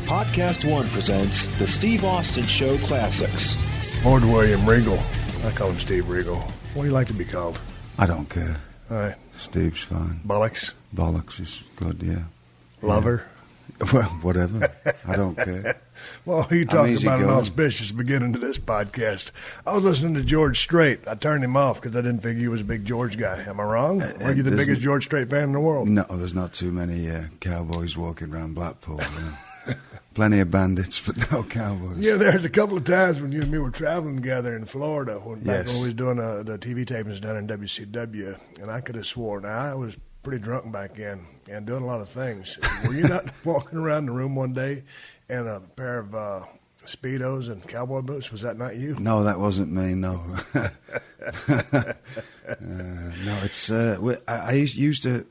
PodcastOne presents the Steve Austin Show Classics. Lord William Regal. I call him Steve Regal. What do you like to be called? I don't care. All right. Steve's fine. Bollocks? Bollocks is good, yeah. Lover? Yeah. Well, whatever. I don't care. Well, you talking about an auspicious beginning to this podcast. I was listening to George Strait. I turned him off because I didn't think he was a big George guy. Am I wrong? Are you the biggest George Strait fan in the world? No, there's not too many cowboys walking around Blackpool. Plenty of bandits, but no cowboys. Yeah, there's a couple of times when you and me were traveling together in Florida when we was doing the TV tapings down in WCW, and I could have sworn I was pretty drunk back then and doing a lot of things. Were you not walking around the room one day in a pair of Speedos and cowboy boots? Was that not you? No, that wasn't me, no. No, it's... I used to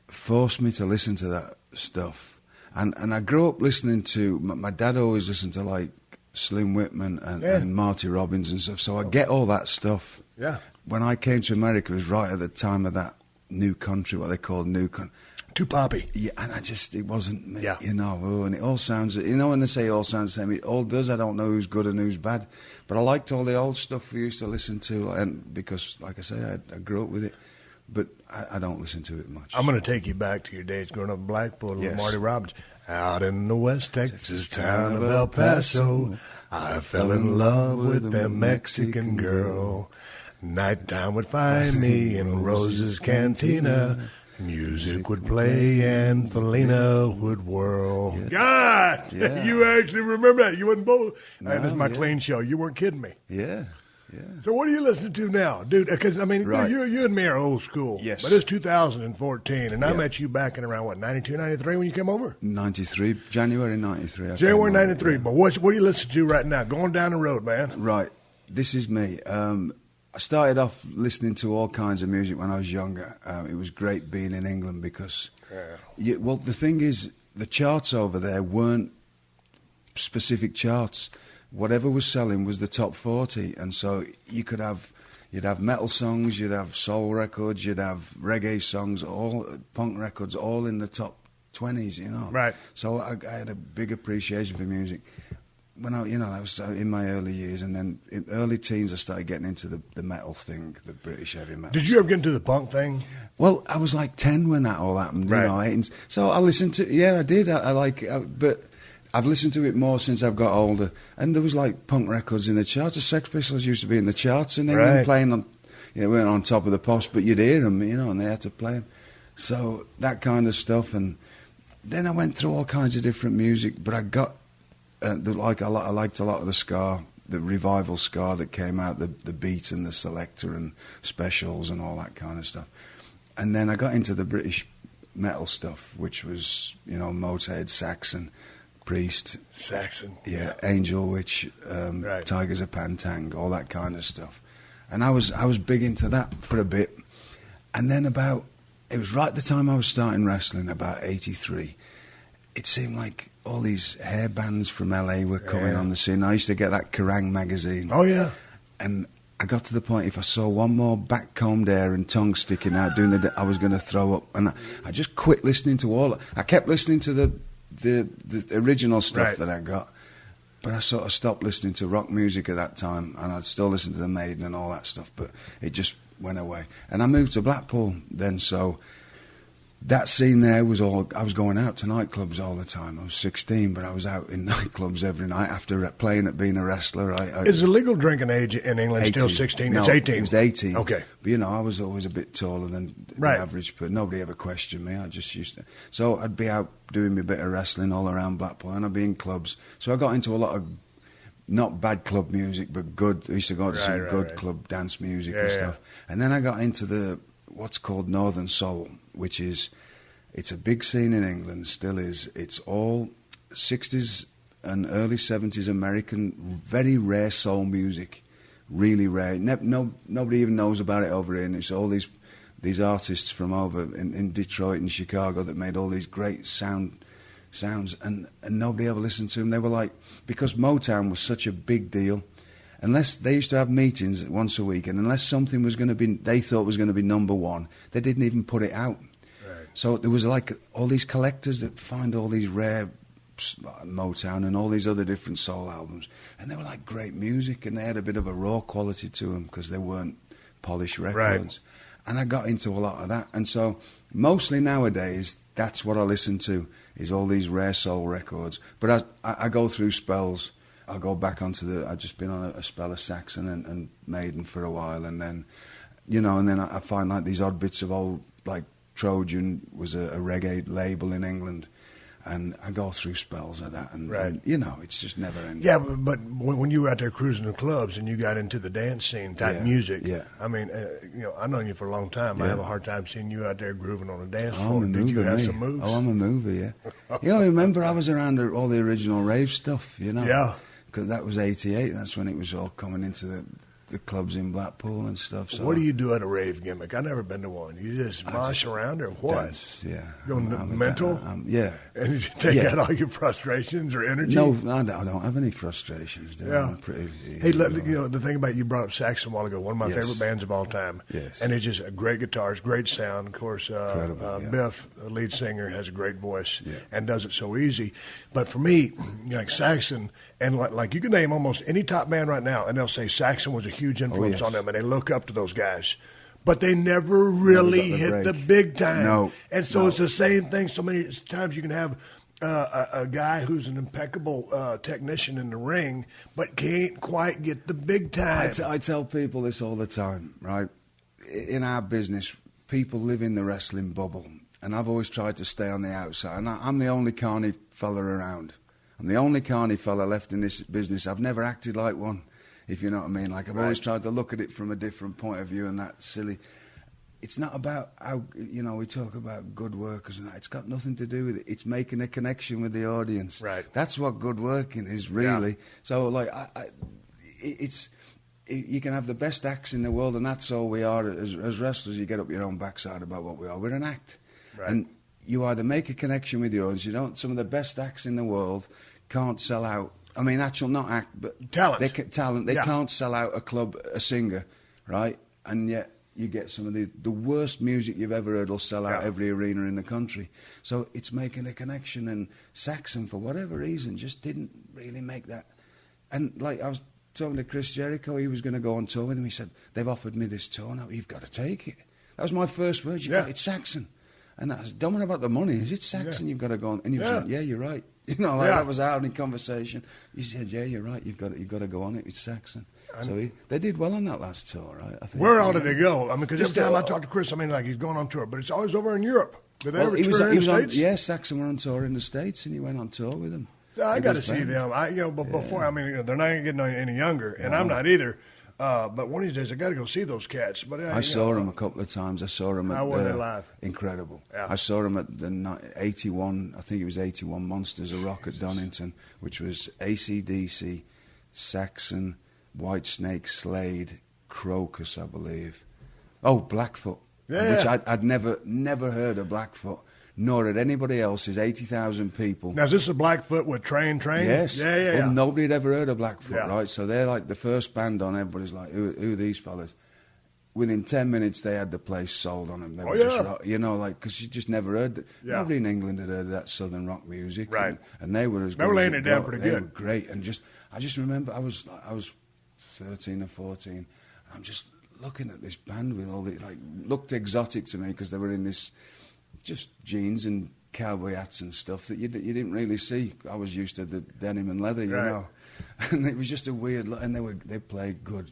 force me to listen to that stuff. And I grew up listening to... My dad always listened to, like, Slim Whitman and Marty Robbins and stuff, so I get all that stuff. Yeah. When I came to America, it was right at the time of that new country, what they called new country. Too poppy. Yeah, and it wasn't me, yeah. And it all sounds... when they say it all sounds the same, it all does. I don't know who's good and who's bad. But I liked all the old stuff we used to listen to, and because, like I say, I grew up with it. But I don't listen to it much. I'm going to take you back to your days growing up in Blackpool with Marty Robbins. Out in the West Texas town of El Paso, I fell in love with a Mexican girl. Nighttime would find me in Rose's Cantina. Music would play and Felina would whirl. Yeah. God, you actually remember that. You wasn't both. No, that's my clean show. You weren't kidding me. Yeah. Yeah. So what are you listening to now, dude? Because, I mean, you and me are old school. Yes. But it's 2014, and I met you back in around, 92, 93 when you came over? 93, January 93. January 93. But what are you listening to right now? Going down the road, man. Right. This is me. I started off listening to all kinds of music when I was younger. It was great being in England because, the thing is, the charts over there weren't specific charts. Whatever was selling was the top 40, and so you'd have metal songs, you'd have soul records, you'd have reggae songs, all punk records, all in the top 20s, Right. So I had a big appreciation for music. When I was in my early years, and then in early teens, I started getting into the metal thing, the British heavy metal. Did you ever get into the punk thing? Well, I was like 10 when that all happened, right. So I listened to, I did, but I've listened to it more since I've got older. And there was like punk records in the charts. The Sex Pistols used to be in the charts in England, playing on, weren't on top of the pops, but you'd hear them, and they had to play them. So that kind of stuff. And then I went through all kinds of different music, but I got, I liked a lot of the ska, the revival ska that came out, the Beat and the Selector and Specials and all that kind of stuff. And then I got into the British metal stuff, which was, Motorhead, Saxon, Priest, Saxon, Angel Witch, Tigers of Pantang, all that kind of stuff, and I was big into that for a bit, and then it was right at the time I was starting wrestling, about 83. It seemed like all these hair bands from LA were coming on the scene. I used to get that Kerrang magazine. Oh yeah, and I got to the point if I saw one more back-combed hair and tongue sticking out doing I was going to throw up, and I just quit listening to all. I kept listening to the original stuff that I got, but I sort of stopped listening to rock music at that time, and I'd still listen to the Maiden and all that stuff, but it just went away. And I moved to Blackpool then, so that scene there was all... I was going out to nightclubs all the time. I was 16, but I was out in nightclubs every night after playing at being a wrestler. Is the legal drinking age in England 18. Still 16? No, it's 18. It was 18. Okay. But, I was always a bit taller than the average, but nobody ever questioned me. I just used to... So I'd be out doing my bit of wrestling all around Blackpool, and I'd be in clubs. So I got into a lot of... Not bad club music, but good... I used to go to some good club dance music and stuff. And then I got into what's called Northern Soul, which is... It's a big scene in England, still is. It's all 60s and early 70s American, very rare soul music, really rare. Nobody even knows about it over here, and it's all these artists from over in Detroit and Chicago that made all these great sounds, and nobody ever listened to them. They were like, because Motown was such a big deal, unless they used to have meetings once a week, and unless something was going to be, they thought was going to be number one, they didn't even put it out. So there was like all these collectors that find all these rare Motown and all these other different soul albums, and they were like great music, and they had a bit of a raw quality to them because they weren't polished records. Right. And I got into a lot of that, and so mostly nowadays that's what I listen to, is all these rare soul records. But I go through spells. I'll go back onto I've just been on a spell of Saxon and Maiden for a while, and then, and then I find like these odd bits of old, like Trojan was a reggae label in England, and I go through spells of that, and it's just never ending. Yeah, but when you were out there cruising the clubs and you got into the dance scene type music, I mean, I've known you for a long time. I have a hard time seeing you out there grooving on a dance floor. I'm a Did you mover, have me. some moves? Oh, I'm a mover, yeah. I remember I was around all the original rave stuff, Yeah. Because that was 88. That's when it was all coming into the clubs in Blackpool and stuff. So what do you do at a rave gimmick? I've never been to one. You just mosh around or what? Dance, yeah. Going mental? Yeah. And you take out all your frustrations or energy? No, I don't have any frustrations. I'm pretty, hey, the thing about you brought up Saxon a while ago, one of my favorite bands of all time. Yes. And it's just great guitars, great sound. Of course, Biff, the lead singer, has a great voice and does it so easy. But for me, like Saxon, and like you can name almost any top band right now, and they'll say Saxon was a huge influence on them, and they look up to those guys. But they never really hit the big time. No. And so it's the same thing. So many times you can have a guy who's an impeccable technician in the ring, but can't quite get the big time. I tell people this all the time, right? In our business, people live in the wrestling bubble, and I've always tried to stay on the outside. And I'm the only carny fella around. I'm the only carny fella left in this business. I've never acted like one, if you know what I mean. Like, I've always tried to look at it from a different point of view, and that's silly. It's not about how, we talk about good workers and that. It's got nothing to do with it. It's making a connection with the audience. Right. That's what good working is, really. Yeah. So, like, you can have the best acts in the world, and that's all we are. As wrestlers, you get up your own backside about what we are. We're an act. Right. And you either make a connection with your audience. Some of the best acts in the world can't sell out. I mean, not act, but talent. They can't sell out a club, a singer, right? And yet you get some of the worst music you've ever heard will sell out every arena in the country. So it's making a connection. And Saxon, for whatever reason, just didn't really make that. And like I was talking to Chris Jericho, he was going to go on tour with him. He said, "They've offered me this tour now. You've got to take it." That was my first word. It's Saxon. And I was don't worry about the money. Is it Saxon? You've got to go on. And he said, "Yeah, you're right." That was our only conversation. He said, "Yeah, you're right. You've got to go on it. It's Saxon." So they did well on that last tour, right? I think. Where all did they go? I mean, because every time I talk to Chris, I mean, like he's going on tour, but it's always over in Europe. Did they ever tour in the States? Yeah, Saxon were on tour in the States, and he went on tour with them. So I got to see them. But before, I mean, they're not getting any younger, and I'm not either. But one of these days, I got to go see those cats. But I saw them a couple of times. I saw them. How were they live? Incredible. Yeah. I saw them at the 81. I think it was 81 Monsters of Rock at Donington, which was AC/DC, Saxon, Whitesnake, Slade, Crocus, I believe. Oh, Blackfoot, which I'd never heard of Blackfoot. Nor had anybody else. There's 80,000 people. Now, is this a Blackfoot with Train? Yes. Yeah. Well, nobody had ever heard of Blackfoot, right? So they're like the first band on. Everybody's like, who are these fellas? Within 10 minutes, they had the place sold on them. They were just, because you just never heard. Nobody in England had heard of that southern rock music. Right. And they were as good. They were laying it down pretty good. They were great. And I just remember I was 13 or 14. And I'm just looking at this band with all the, looked exotic to me because they were in this just jeans and cowboy hats and stuff that you didn't really see. I was used to the denim and leather, you know. And it was just a weird look, and they played good,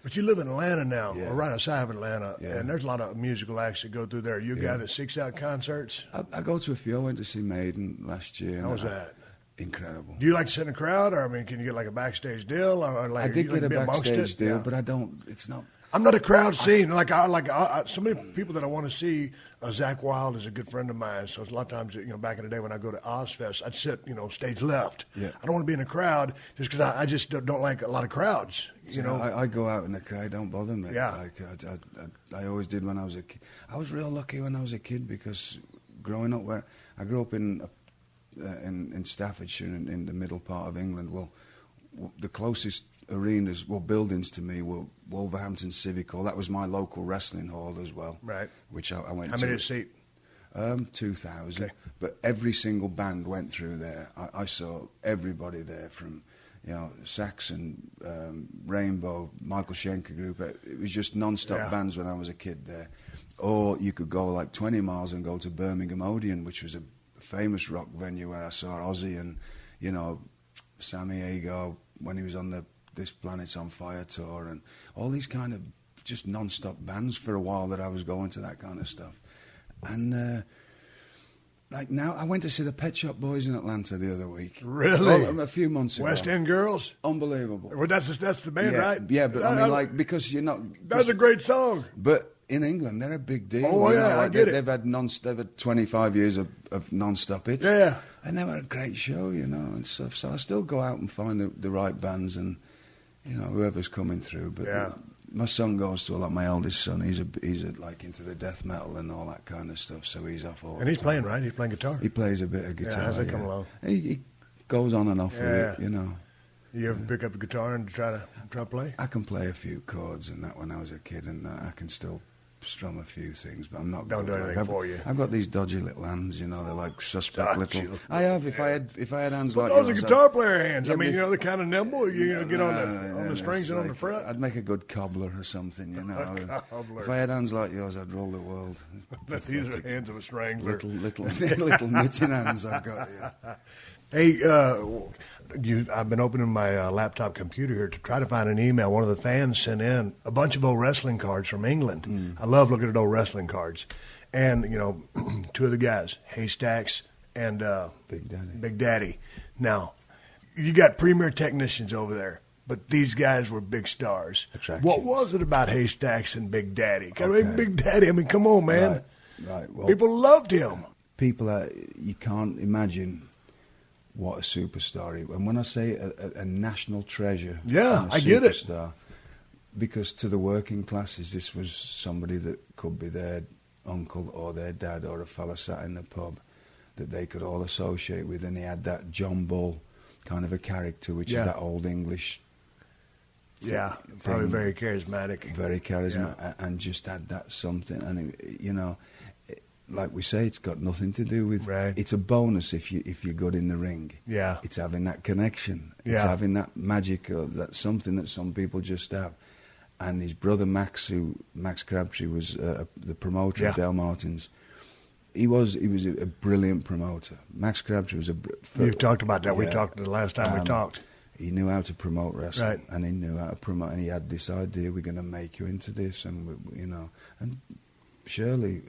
But you live in Atlanta now, or right outside of Atlanta, and there's a lot of musical acts that go through there. You a guy that seeks out concerts? I go to a few. I went to see Maiden last year. How was that? Incredible. Do you like to sit in a crowd, or can you get like a backstage deal? Or I did get a backstage deal, but I don't. It's not. I'm not a crowd scene. So many people that I want to see. Zach Wilde is a good friend of mine. So a lot of times, back in the day when I go to Ozfest, I'd sit, stage left. Yeah. I don't want to be in a crowd just because I just don't like a lot of crowds. I go out in the crowd. Don't bother me. Yeah. I always did when I was a kid. I was real lucky when I was a kid because growing up I grew up in Staffordshire in the middle part of England. Well, the closest buildings to me were Wolverhampton Civic Hall. That was my local wrestling hall as well. Right. Which I went to. How many seat? 2000. Okay. But every single band went through there. I saw everybody there from, Saxon, Rainbow, Michael Schenker Group. It was just non-stop bands when I was a kid there. Or you could go like 20 miles and go to Birmingham Odeon, which was a famous rock venue where I saw Ozzy and, Sammy Hagar when he was on the This Planet's on Fire tour, and all these kind of just non-stop bands for a while that I was going to that kind of stuff. And like now, I went to see the Pet Shop Boys in Atlanta the other week. Really? A few months ago. West End Girls? Unbelievable. Well, that's the band, right? Yeah, but I mean, like, because you're not... That's a great song. But in England, they're a big deal. Oh, yeah, I get it. They've had 25 years of non-stop hits. Yeah. And they were a great show, and stuff. So I still go out and find the right bands and, whoever's coming through. But my son goes to a lot. My eldest son, he's like into the death metal and all that kind of stuff. So he's off all. And he's playing, right? He's playing guitar. He plays a bit of guitar. How's that come along? He goes on and off with it, You ever pick up a guitar and try to play? I can play a few chords and that when I was a kid, and I can still strum a few things, but I'm not. Don't do anything for you. I've got these dodgy little hands, they're like suspect little. I have. If I had hands but like those yours, are guitar player hands. Yeah, I mean, they're kind of nimble. You get on the strings and on the fret. I'd make a good cobbler or something, A cobbler. If I had hands like yours, I'd rule the world. But these are hands of a strangler. Little knitting hands I've got. Yeah. Hey, I've been opening my laptop computer here to try to find an email. One of the fans sent in a bunch of old wrestling cards from England. I love looking at old wrestling cards. And, two of the guys, Haystacks and Big Daddy. Now, you got premier technicians over there, but these guys were big stars. What was it about Haystacks and Big Daddy? Big Daddy, come on, man. Right. Well, people loved him. You can't imagine what a superstar he was. And when I say a national treasure, I get it. Because to the working classes, this was somebody that could be their uncle or their dad or a fella sat in the pub that they could all associate with, and he had that John Bull kind of a character, which is that old English. Probably very charismatic. Very charismatic, and just had that something, and like we say, it's got nothing to do with. Right. It's a bonus if you're good in the ring. Yeah. It's having that connection. It's having that magic, or that something that some people just have. And his brother Max Crabtree was the promoter of Del Martin's. He was a brilliant promoter. Max Crabtree was You've talked about that. We talked the last time we talked. He knew how to promote wrestling, right. And he knew how to promote. And he had this idea: we're going to make you into this, and and. Shirley,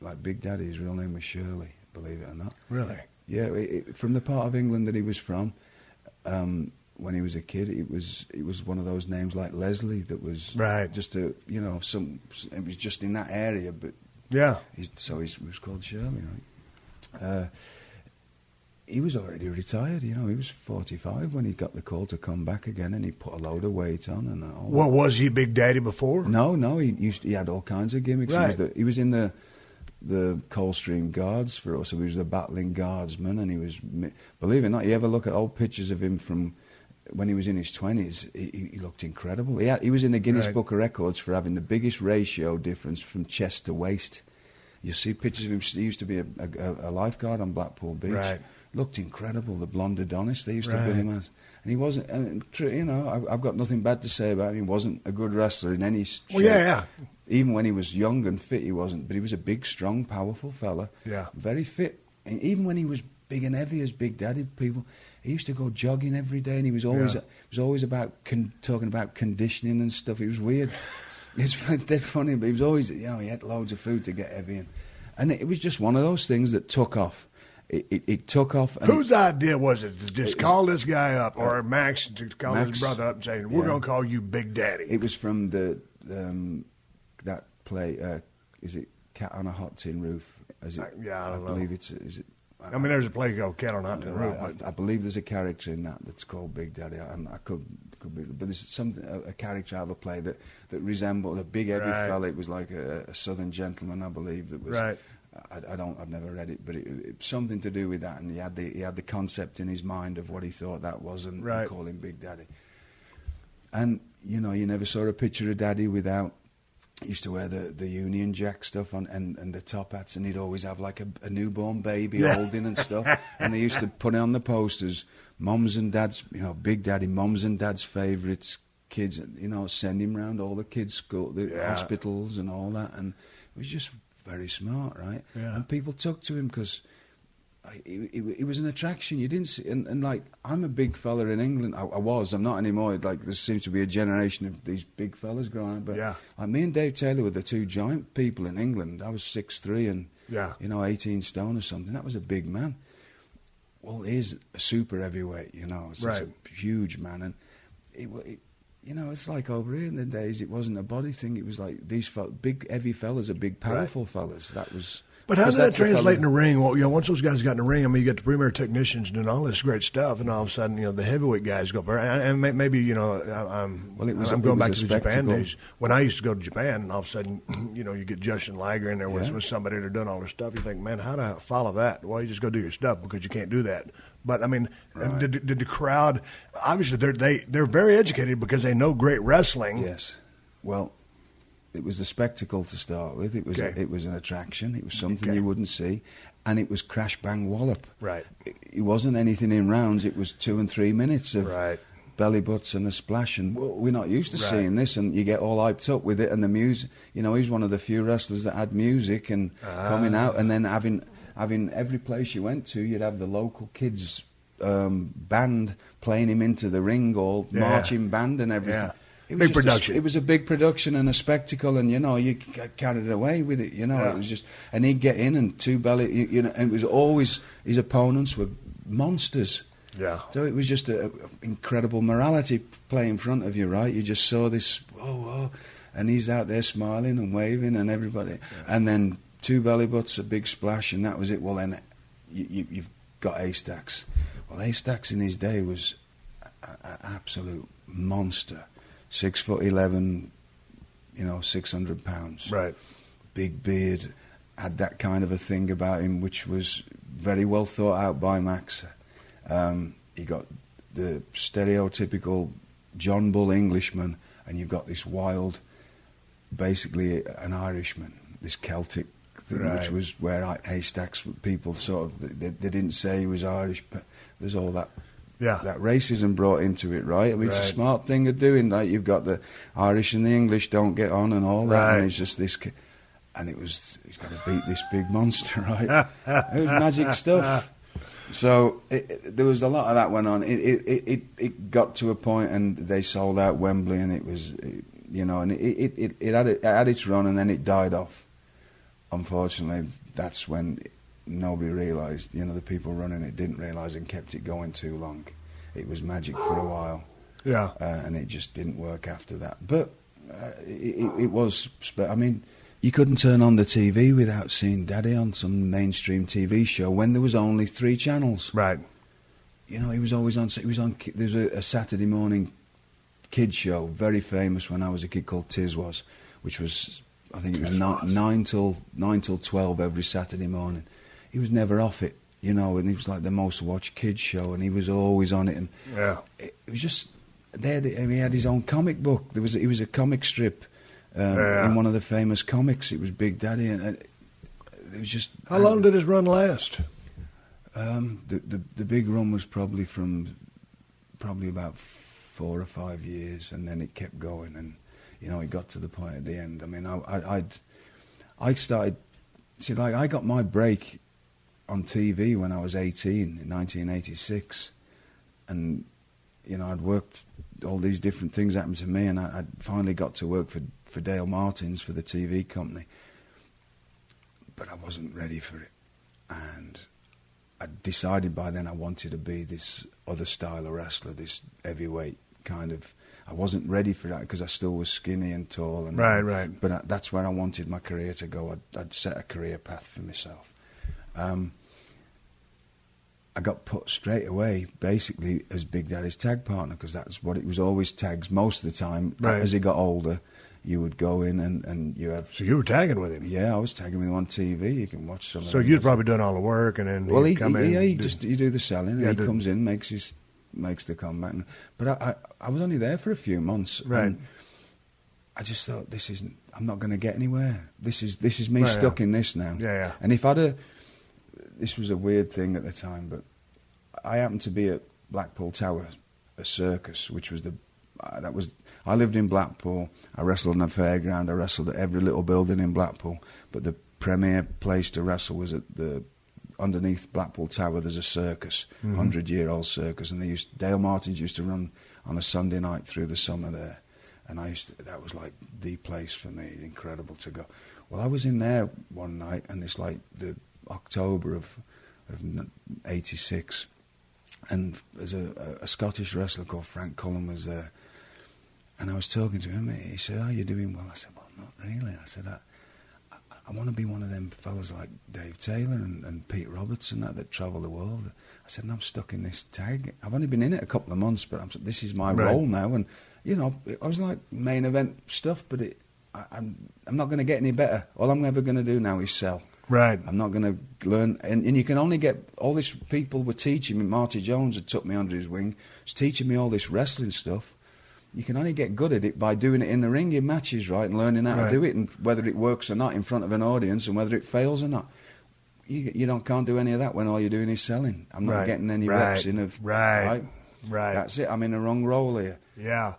like Big Daddy, his real name was Shirley, believe it or not. Really? Yeah, from the part of England that he was from, when he was a kid, it was one of those names like Leslie that was just it was just in that area, but he was called Shirley. Right? He was already retired, he was 45 when he got the call to come back again, and he put a load of weight on and all. Well, was he Big Daddy before? No, he had all kinds of gimmicks. Right. He was in the Coldstream Guards for us, so he was the battling guardsman, and he was, believe it or not, you ever look at old pictures of him from when he was in his 20s, he looked incredible. He was in the Guinness Book of Records for having the biggest ratio difference from chest to waist. You see pictures of him, he used to be a lifeguard on Blackpool Beach. Right. Looked incredible, the blonde Adonis they used to bill him as. And he wasn't, I've got nothing bad to say about him. He wasn't a good wrestler in any shape. Well, yeah. Even when he was young and fit, he wasn't. But he was a big, strong, powerful fella. Yeah. Very fit. And even when he was big and heavy as Big Daddy, he used to go jogging every day, and he was always about talking about conditioning and stuff. It was weird. It's dead funny, but he was always, he ate loads of food to get heavy. And it was just one of those things that took off. It took off. And whose idea was it to just call this guy up, or Max to call his brother up and say, we're going to call you Big Daddy? It was from that play, is it Cat on a Hot Tin Roof? I don't know. I believe it's, is it? There's a play called Cat on a Hot Tin Roof. I believe there's a character in that's called Big Daddy. I could be, but there's a character out of a play that resembled a big heavy fella. It was like a Southern gentleman, I believe, that was. Right. I've never read it, but it's something to do with that, and he had the concept in his mind of what he thought that was, and called him Big Daddy. And you never saw a picture of Daddy without He used to wear the Union Jack stuff on and the top hats, and he'd always have like a newborn baby holding and stuff. And they used to put it on the posters, Mums and Dad's, Big Daddy, Mums and Dad's favourites, kids, send him round all the kids' school, the hospitals and all that. And it was just very smart, right? Yeah. And people took to him because it was an attraction. You didn't see, and like, I'm a big fella in England. I was. I'm not anymore. Like, there seems to be a generation of these big fellas growing up. But like, me and Dave Taylor were the two giant people in England. I was 6'3" and 18 stone or something. That was a big man. Well, he's a super heavyweight. It's a huge man, and it's like over here in the days. It wasn't a body thing. It was like these big, heavy fellas are big, powerful fellas. That was. But how does that translate in the ring? Well, once those guys got in the ring, I mean, you get the premier technicians doing all this great stuff, and all of a sudden, the heavyweight guys go. And maybe, I'm going back to the Japan days when I used to go to Japan, and all of a sudden, you get Justin Liger in there with somebody that are doing all this stuff. You think, man, how do I follow that? Well, you just go do your stuff because you can't do that. But I mean, did the crowd? Obviously, they're very educated because they know great wrestling. Yes. Well, it was the spectacle to start with. It was an attraction. It was something you wouldn't see, and it was crash bang wallop. Right. It wasn't anything in rounds. It was 2 and 3 minutes of belly butts and a splash, and we're not used to seeing this. And you get all hyped up with it, and the music. He's one of the few wrestlers that had music and coming out, and then having every place you went to, you'd have the local kids band playing him into the ring, all marching band and everything. Yeah. It was big production. It was a big production and a spectacle, and you get carried away with it. It was just, and he'd get in and two belly. And it was always his opponents were monsters. Yeah. So it was just an incredible morality play in front of you, right? You just saw this, whoa, and he's out there smiling and waving, and everybody, and then two belly butts, a big splash, and that was it. Well, then you've got A-Stacks. Well, A-Stacks in his day was an absolute monster. 6'11", 600 pounds. Right. Big beard, had that kind of a thing about him, which was very well thought out by Max. He got the stereotypical John Bull Englishman, and you've got this wild, basically an Irishman, this Celtic thing, which was where Haystacks people sort of, they didn't say he was Irish, but there's all that. Yeah, that racism brought into it, right? I mean, it's a smart thing of doing. Like, you've got the Irish and the English don't get on and all that, and it's just this, and he's got to beat this big monster, right? It was magic stuff. So there was a lot of that went on. It got to a point, and they sold out Wembley, and it was, and it had its run, and then it died off. Unfortunately, that's when nobody realised, the people running it didn't realise and kept it going too long. It was magic for a while. Yeah. And it just didn't work after that. But it was, I mean, you couldn't turn on the TV without seeing Daddy on some mainstream TV show when there was only 3 channels. Right. He was always on, there's a Saturday morning kids show, very famous when I was a kid, called Tiz Was, which was, I think it was 9 till 12 every Saturday morning. He was never off it, and he was like the most watched kids show, and he was always on it. And it was just he had his own comic book. He was a comic strip in one of the famous comics. It was Big Daddy, and it was just. How long did his run last? The big run was probably about 4 or 5 years, and then it kept going, and it got to the point at the end. I mean, I started. See, like, I got my break on TV when I was 18 in 1986, and I'd worked, all these different things happened to me, and I'd finally got to work for Dale Martins for the TV company, but I wasn't ready for it, and I decided by then I wanted to be this other style of wrestler, this heavyweight kind of. I wasn't ready for that because I still was skinny and tall, and right. But that's where I wanted my career to go. I'd set a career path for myself. I got put straight away, basically, as Big Daddy's tag partner, because that's what it was, always tags most of the time. Right. As he got older, you would go in and you have... So you were tagging with him? Yeah, I was tagging with him on TV. You can watch some of them. So you'd probably done all the work, and then he'd come in... Yeah, you do the selling, and he comes in, makes the comeback. But I was only there for a few months. Right. I just thought, I'm not going to get anywhere. This is me stuck in this now. Yeah. And if this was a weird thing at the time, but I happened to be at Blackpool Tower, a circus, which was I lived in Blackpool. I wrestled on a fairground. I wrestled at every little building in Blackpool. But the premier place to wrestle was underneath Blackpool Tower. There's a circus, 100-year-old circus, and Dale Martins used to run on a Sunday night through the summer there, and that was like the place for me. Incredible to go. Well, I was in there one night, and it's like the October of '86, and there's a Scottish wrestler called Frank Cullen was there. And I was talking to him, he said, "Are you doing well?" I said, "Well, not really." I said, I want to be one of them fellas like Dave Taylor and Pete Robertson that travel the world. I said, and I'm stuck in this tag. I've only been in it a couple of months, but this is my role now. And, I was like main event stuff, but I'm not going to get any better. All I'm ever going to do now is sell. Right. I'm not going to learn. And you can only get, all these people were teaching me. Marty Jones had took me under his wing. Was teaching me all this wrestling stuff. You can only get good at it by doing it in the ring in matches, right, and learning how to do it, and whether it works or not in front of an audience, and whether it fails or not. You can't do any of that when all you're doing is selling. I'm not getting any reps in of right. That's it. I'm in the wrong role here. Yeah,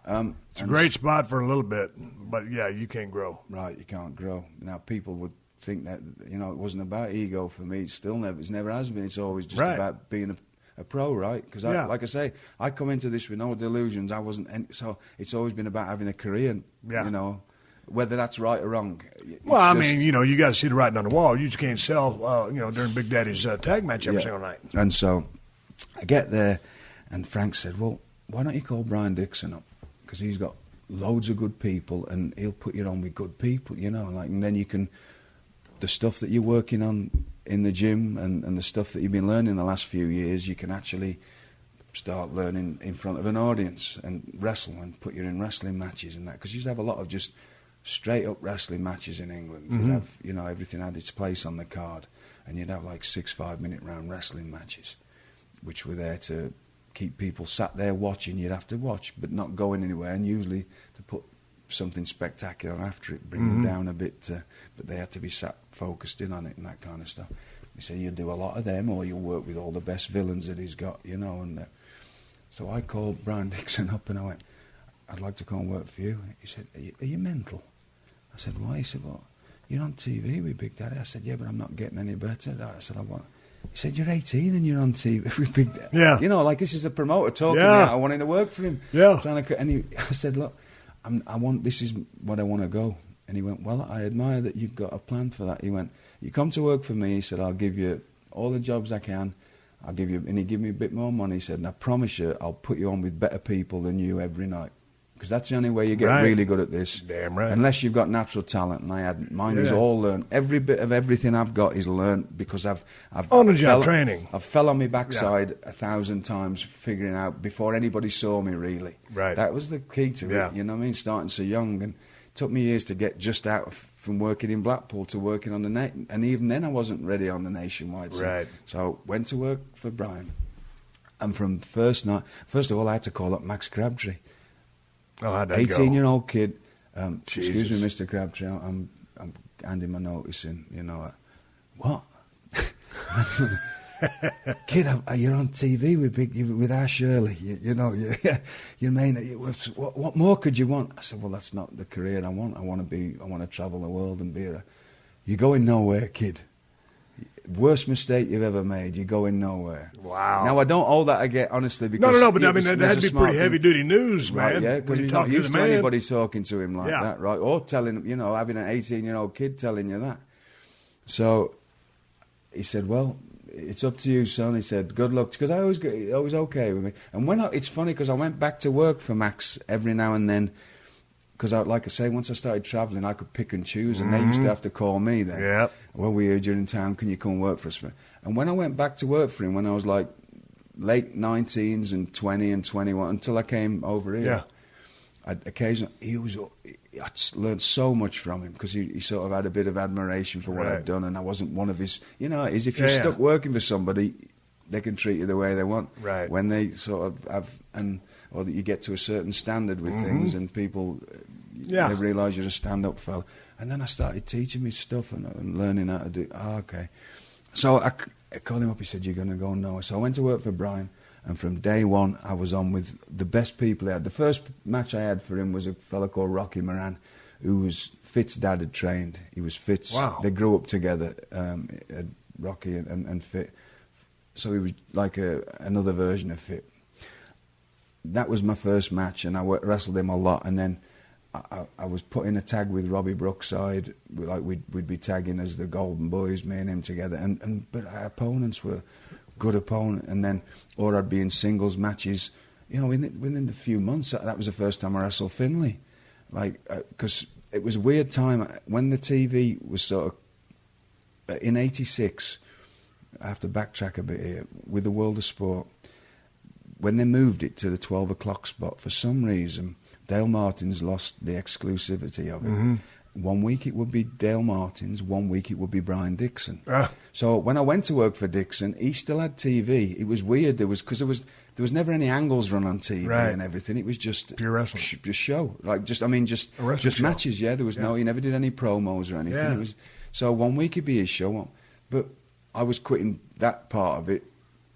it's a great spot for a little bit, but yeah, you can't grow. Right, you can't grow. Now people would think that it wasn't about ego for me. It's never has been. It's always just about being a pro, right? Because like I say, I come into this with no delusions. I wasn't, so it's always been about having a career. Whether that's right or wrong. Well, I mean, you got to see the writing on the wall. You just can't sell, during Big Daddy's tag match every single night. And so I get there, and Frank said, "Well, why don't you call Brian Dixon up? Because he's got loads of good people, and he'll put you on with good people, and then you can, the stuff that you're working on in the gym and the stuff that you've been learning the last few years, you can actually start learning in front of an audience and wrestle and put you in wrestling matches and that. Because you used to have a lot of just straight-up wrestling matches in England. You'd have, everything had its place on the card. And you'd have like 6 5-minute round wrestling matches, which were there to keep people sat there watching. You'd have to watch, but not going anywhere, and usually to put something spectacular after it, bring them down a bit, but they had to be sat focused in on it and that kind of stuff. He said, "You do a lot of them, or you'll work with all the best villains that he's got, and so I called Brian Dixon up and I went, "I'd like to come and work for you." He said, are you mental?" I said, "Why?" He said, "Well, you're on TV with Big Daddy." I said, "Yeah, but I'm not getting any better." I said, He said, "You're 18 and you're on TV with Big Daddy." Yeah. Like this is a promoter talking about I wanted to work for him. Yeah. I said, "Look, this is what I want to go." And he went, "Well, I admire that you've got a plan for that." He went, "You come to work for me," he said, "I'll give you all the jobs I can. I'll give you," and he gave me a bit more money. He said, "And I promise you, I'll put you on with better people than you every night. Because that's the only way you get really good at this. Damn right. Unless you've got natural talent." And I had mine is all learned. Every bit of everything I've got is learned because I've on the job training. I fell on my backside 1,000 times figuring out before anybody saw me really. Right. That was the key to it. You know what I mean? Starting so young, and it took me years to get just out from working in Blackpool to working on the and even then I wasn't ready on the nationwide scene. Right. So went to work for Brian, and from first night, first of all I had to call up Max Crabtree. Oh, how'd that go? 18-year-old kid. Excuse me, Mr. Crabtree, I'm handing my notice in. What? Kid, you're on TV with Ash Shirley. You mean what more could you want? I said, "Well, that's not the career I want. I want to travel the world and be You're going nowhere, kid. Worst mistake you've ever made. You're going nowhere." Wow. Now I don't hold that again, honestly, because no, but I mean that had to be pretty heavy duty news, man. Right, yeah, because he's not used to anybody talking to him like that, right? Or telling him, having an 18-year-old kid telling you that. So he said, "Well, it's up to you, son." He said, "Good luck," because I always okay with me. And it's funny because I went back to work for Max every now and then. Because, like I say, once I started travelling, I could pick and choose, and they used to have to call me then. Yep. "Well, we're here during town, can you come and work for us?" And when I went back to work for him, when I was like late 19s and 20 and 21, until I came over here, I learned so much from him, because he sort of had a bit of admiration for what I'd done, and I wasn't one of his... if you're stuck working for somebody, they can treat you the way they want. Right. When they sort of have... or that you get to a certain standard with things, and people, They realise you're a stand-up fella. And then I started teaching me stuff and learning how to do. Okay. So I called him up. He said, "You're going to go no." So I went to work for Brian. And from day one, I was on with the best people he had. The first match I had for him was a fella called Rocky Moran, who was Fitz' dad had trained. He was Fitz. Wow. They grew up together, Rocky and Fit. So he was like another version of Fit. That was my first match, and I wrestled him a lot. And then I was put in a tag with Robbie Brookside. Like we'd be tagging as the Golden Boys, me and him together. But our opponents were good opponent, and then or I'd be in singles matches, within the few months. That was the first time I wrestled Finlay, because it was a weird time when the TV was sort of in '86. I have to backtrack a bit here with the World of Sport. When they moved it to the 12 o'clock spot, for some reason Dale Martin's lost the exclusivity of it. Mm-hmm. 1 week it would be Dale Martin's, 1 week it would be Brian Dixon. So when I went to work for Dixon, he still had TV. It was weird. There was never any angles run on TV and everything. It was just pure wrestling, just show. Just matches. Yeah, there was no. He never did any promos or anything. It was so 1 week it'd be his show, but I was quitting that part of it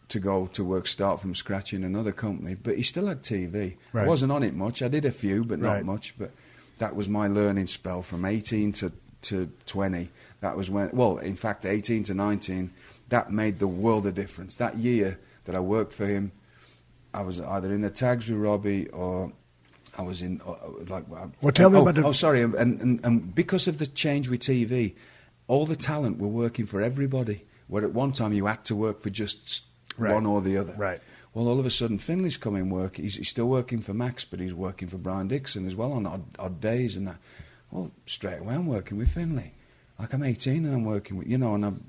to go to work, start from scratch in another company. But he still had TV. Right. I wasn't on it much. I did a few, but not much. But that was my learning spell from 18 to 20. That was when, in fact, 18 to 19, that made the world of difference. That year that I worked for him, I was either in the tags with Robbie or I was in, tell me about the... Oh, sorry, and because of the change with TV, all the talent were working for everybody, where at one time you had to work for just one or the other. Right. Well, all of a sudden, Finley's coming work. He's still working for Max, but he's working for Brian Dixon as well on odd days and that. Well, straight away, I'm working with Finley. Like, I'm 18 and I'm working with, and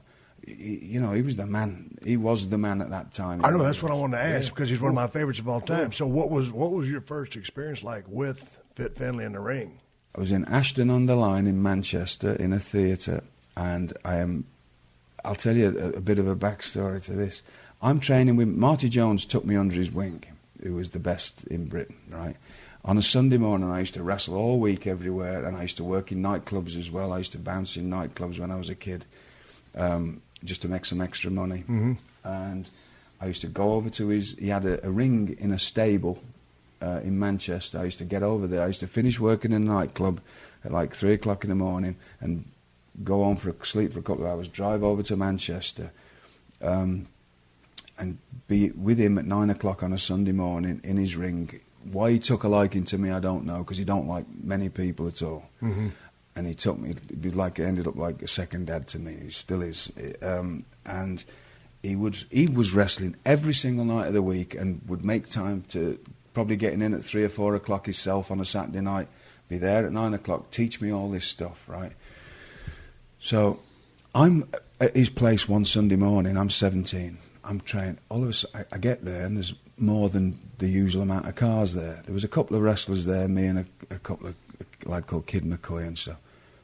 he was the man. He was the man at that time. I know, that's what I wanted to ask, because he's one of my favorites of all time. So what was your first experience like with Fit Finley in the ring? I was in Ashton-under-Lyne in Manchester in a theatre, and I'll tell you a bit of a backstory to this. I'm training with Marty Jones. Took me under his wing, who was the best in Britain, right? On a Sunday morning, I used to wrestle all week everywhere, and I used to work in nightclubs as well. I used to bounce in nightclubs when I was a kid, just to make some extra money. Mm-hmm. And I used to go over to he had a ring in a stable in Manchester. I used to get over there. I used to finish working in a nightclub at like 3 o'clock in the morning and go home sleep for a couple of hours, drive over to Manchester, and be with him at 9 o'clock on a Sunday morning in his ring. Why he took a liking to me, I don't know, because he don't like many people at all. Mm-hmm. And he took me, it ended up like a second dad to me. He still is. And he was wrestling every single night of the week and would make time to probably getting in at 3 or 4 o'clock himself on a Saturday night, be there at 9 o'clock, teach me all this stuff, right? So I'm at his place one Sunday morning, I'm 17. I'm trained. All of a sudden, I get there, and there's more than the usual amount of cars there. There was a couple of wrestlers there, me and a couple of a lad called Kid McCoy and stuff.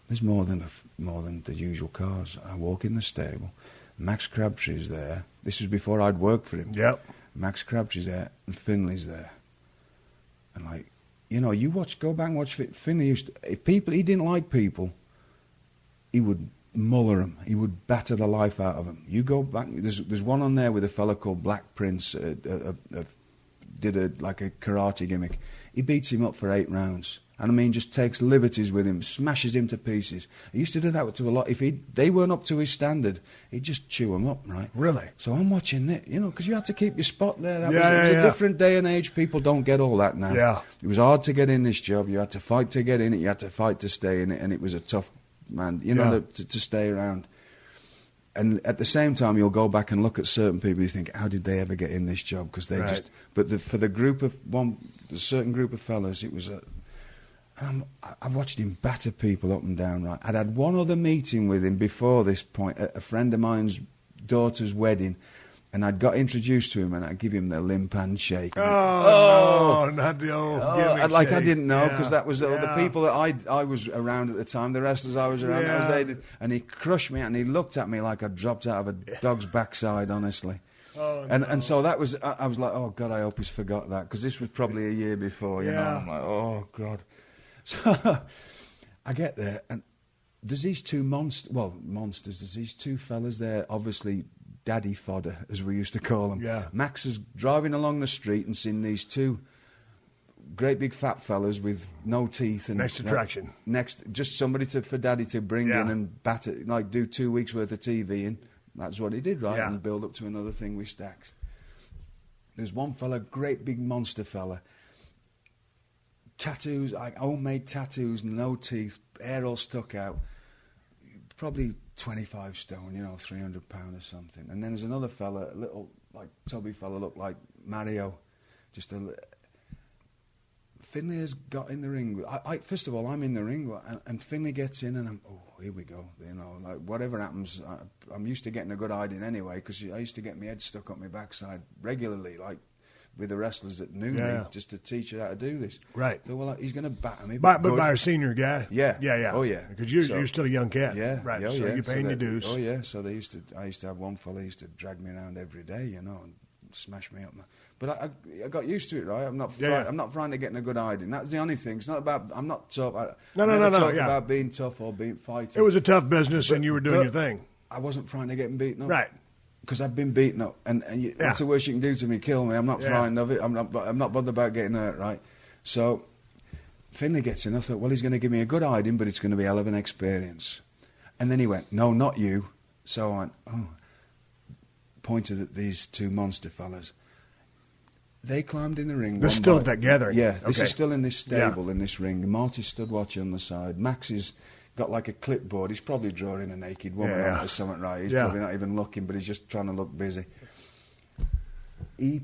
There's more than the usual cars. I walk in the stable. Max Crabtree's there. This was before I'd worked for him. Yep. Max Crabtree's there, and Finley's there. And go back and watch Finley. If he didn't like people, he would muller them. He would batter the life out of them. You go back. There's one on there with a fella called Black Prince. Did a karate gimmick. He beats him up for 8 rounds. And I mean, just takes liberties with him, smashes him to pieces. He used to do that to a lot. If they weren't up to his standard, he'd just chew them up, right? Really? So I'm watching it, because you had to keep your spot there. It was a different day and age. People don't get all that now. Yeah. It was hard to get in this job. You had to fight to get in it. You had to fight to stay in it, and it was a tough man, to stay around. And at the same time, you'll go back and look at certain people. You think, how did they ever get in this job? Because they just. But for the group of the certain group of fellas, it was a. I've watched him batter people up and down. Right, I'd had one other meeting with him before this point at a friend of mine's daughter's wedding, and I'd got introduced to him, and I'd give him the limp handshake. Oh, not the old gimmick shake. I didn't know, because that was the people that I was around at the time, the wrestlers I was around, that was they did, and he crushed me, and he looked at me like I dropped out of a dog's backside, honestly. Oh, and so that was, I was like, oh God, I hope he's forgot that, because this was probably a year before, you know. I'm like, oh God. So I get there, and there's these two monsters. There's these two fellas there, obviously daddy fodder, as we used to call them. Yeah. Max is driving along the street and seeing these two great big fat fellas with no teeth and Next attraction. Just somebody for daddy to bring Yeah. in and batter, like do 2 weeks worth of TV, and that's what he did, right? Yeah. And build up to another thing with stacks. There's one fella, great big monster fella, tattoos, like homemade tattoos, no teeth, hair all stuck out, probably 25 stone, 300 pound or something. And then there's another fella, a little like tubby fella, looked like Mario, just a. Finlay has got in the ring. First of all, I'm in the ring, and Finlay gets in, and here we go. Like whatever happens, I'm used to getting a good hiding anyway, because I used to get my head stuck up my backside regularly, like with the wrestlers that knew me, just to teach her how to do this. Right. So, well, he's going to batter me. But by a senior guy? Yeah. Yeah. Oh, yeah. Because you're still a young cat. Yeah. Right. Oh, so yeah. you're paying your dues. Oh, yeah. So I used to have one fella who used to drag me around every day, and smash me up. But I got used to it, right? I'm not frightened of getting a good hiding. That's the only thing. It's not about. I'm not tough. I never talk about being tough or being fighting. It was a tough business, and you were doing your thing. I wasn't frightened of getting beaten up. Right. Because I've been beaten up, and what's the worst you can do to me? Kill me. I'm not frightened of it. I'm not bothered about getting hurt, right? So Finlay gets in. I thought, well, he's going to give me a good hiding, but it's going to be a hell of an experience. And then he went, no, not you. So I went, pointed at these two monster fellas. They climbed in the ring. They're still at that gathering. Yeah, this is still in this stable, in this ring. Marty stood watching on the side. Max has got like a clipboard. He's probably drawing a naked woman on it or something, right? He's probably not even looking, but he's just trying to look busy. He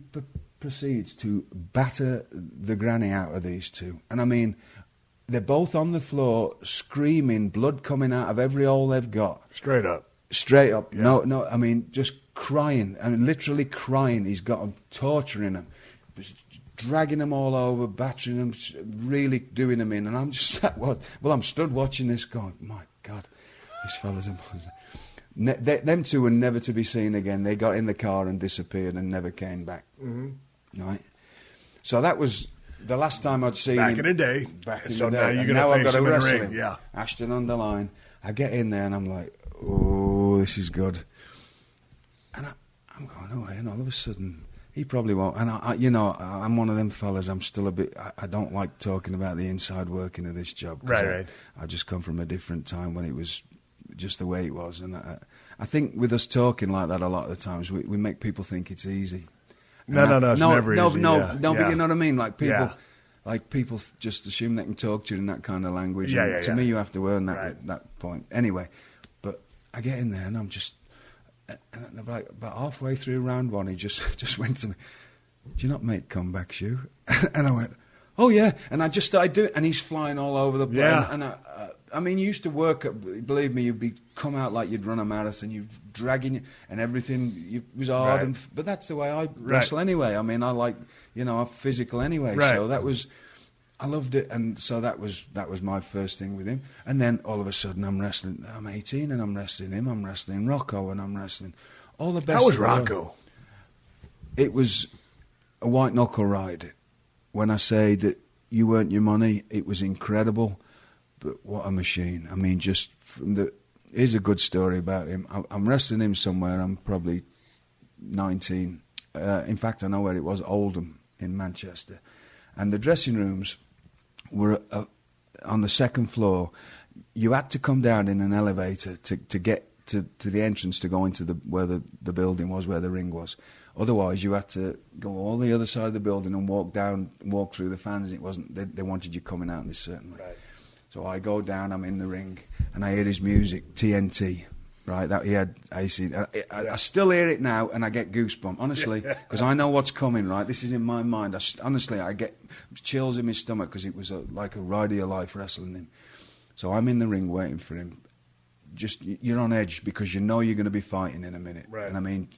proceeds to batter the granny out of these two. And I mean, they're both on the floor screaming, blood coming out of every hole they've got. Straight up. Straight up. Yeah. No, I mean, just crying. I mean, literally crying. He's got them, torturing them, dragging them all over, battering them, really doing them in. And I'm just sat, I'm stood watching this going, my God, this fella's impossible. Them two were never to be seen again. They got in the car and disappeared and never came back. Mm-hmm. Right? So that was the last time I'd seen him. Back in the day. So now you're now I've got to wrestle him. Yeah. Ashton on the line. I get in there and I'm like, oh, this is good. And I'm going away, and all of a sudden, he probably won't. And I'm one of them fellas. I'm still a bit. I don't like talking about the inside working of this job. Right. I just come from a different time when it was just the way it was, and I think with us talking like that a lot of the times, we make people think it's easy. No, it's never easy. No, but you know what I mean. Like people just assume they can talk to you in that kind of language. To me, you have to earn that point. Anyway, but I get in there and I'm just. And about halfway through round one, he just went to me, "Do you not make comebacks, you?" And I went, "Oh yeah." And I just started doing it, and he's flying all over the place. Yeah. And I mean, you used to work. Believe me, you'd come out like you'd run a marathon. You dragging and everything. It was hard, but that's the way I wrestle anyway. I mean, I like I'm physical anyway. Right. So that was. I loved it, and so that was my first thing with him. And then all of a sudden, I'm wrestling. I'm 18, and I'm wrestling him. I'm wrestling Rocco, and I'm wrestling all the best. How was Rocco? It was a white knuckle ride. When I say that you earned your money, it was incredible. But what a machine! I mean, just here's a good story about him. I'm wrestling him somewhere. I'm probably 19. In fact, I know where it was. Oldham in Manchester, and the dressing rooms were on the second floor. You had to come down in an elevator to get to the entrance to go into where the building was, where the ring was. Otherwise, you had to go all the other side of the building and walk through the fans. It wasn't. They wanted you coming out in this certain way. Right. So I go down. I'm in the ring, and I hear his music, TNT. Right, that he had AC. I still hear it now, and I get goosebumps, honestly, because I know what's coming. Right, this is in my mind. Honestly, I get chills in my stomach because it was like a ride of your life wrestling him. So I'm in the ring waiting for him. Just you're on edge because you know you're going to be fighting in a minute. Right. And I mean,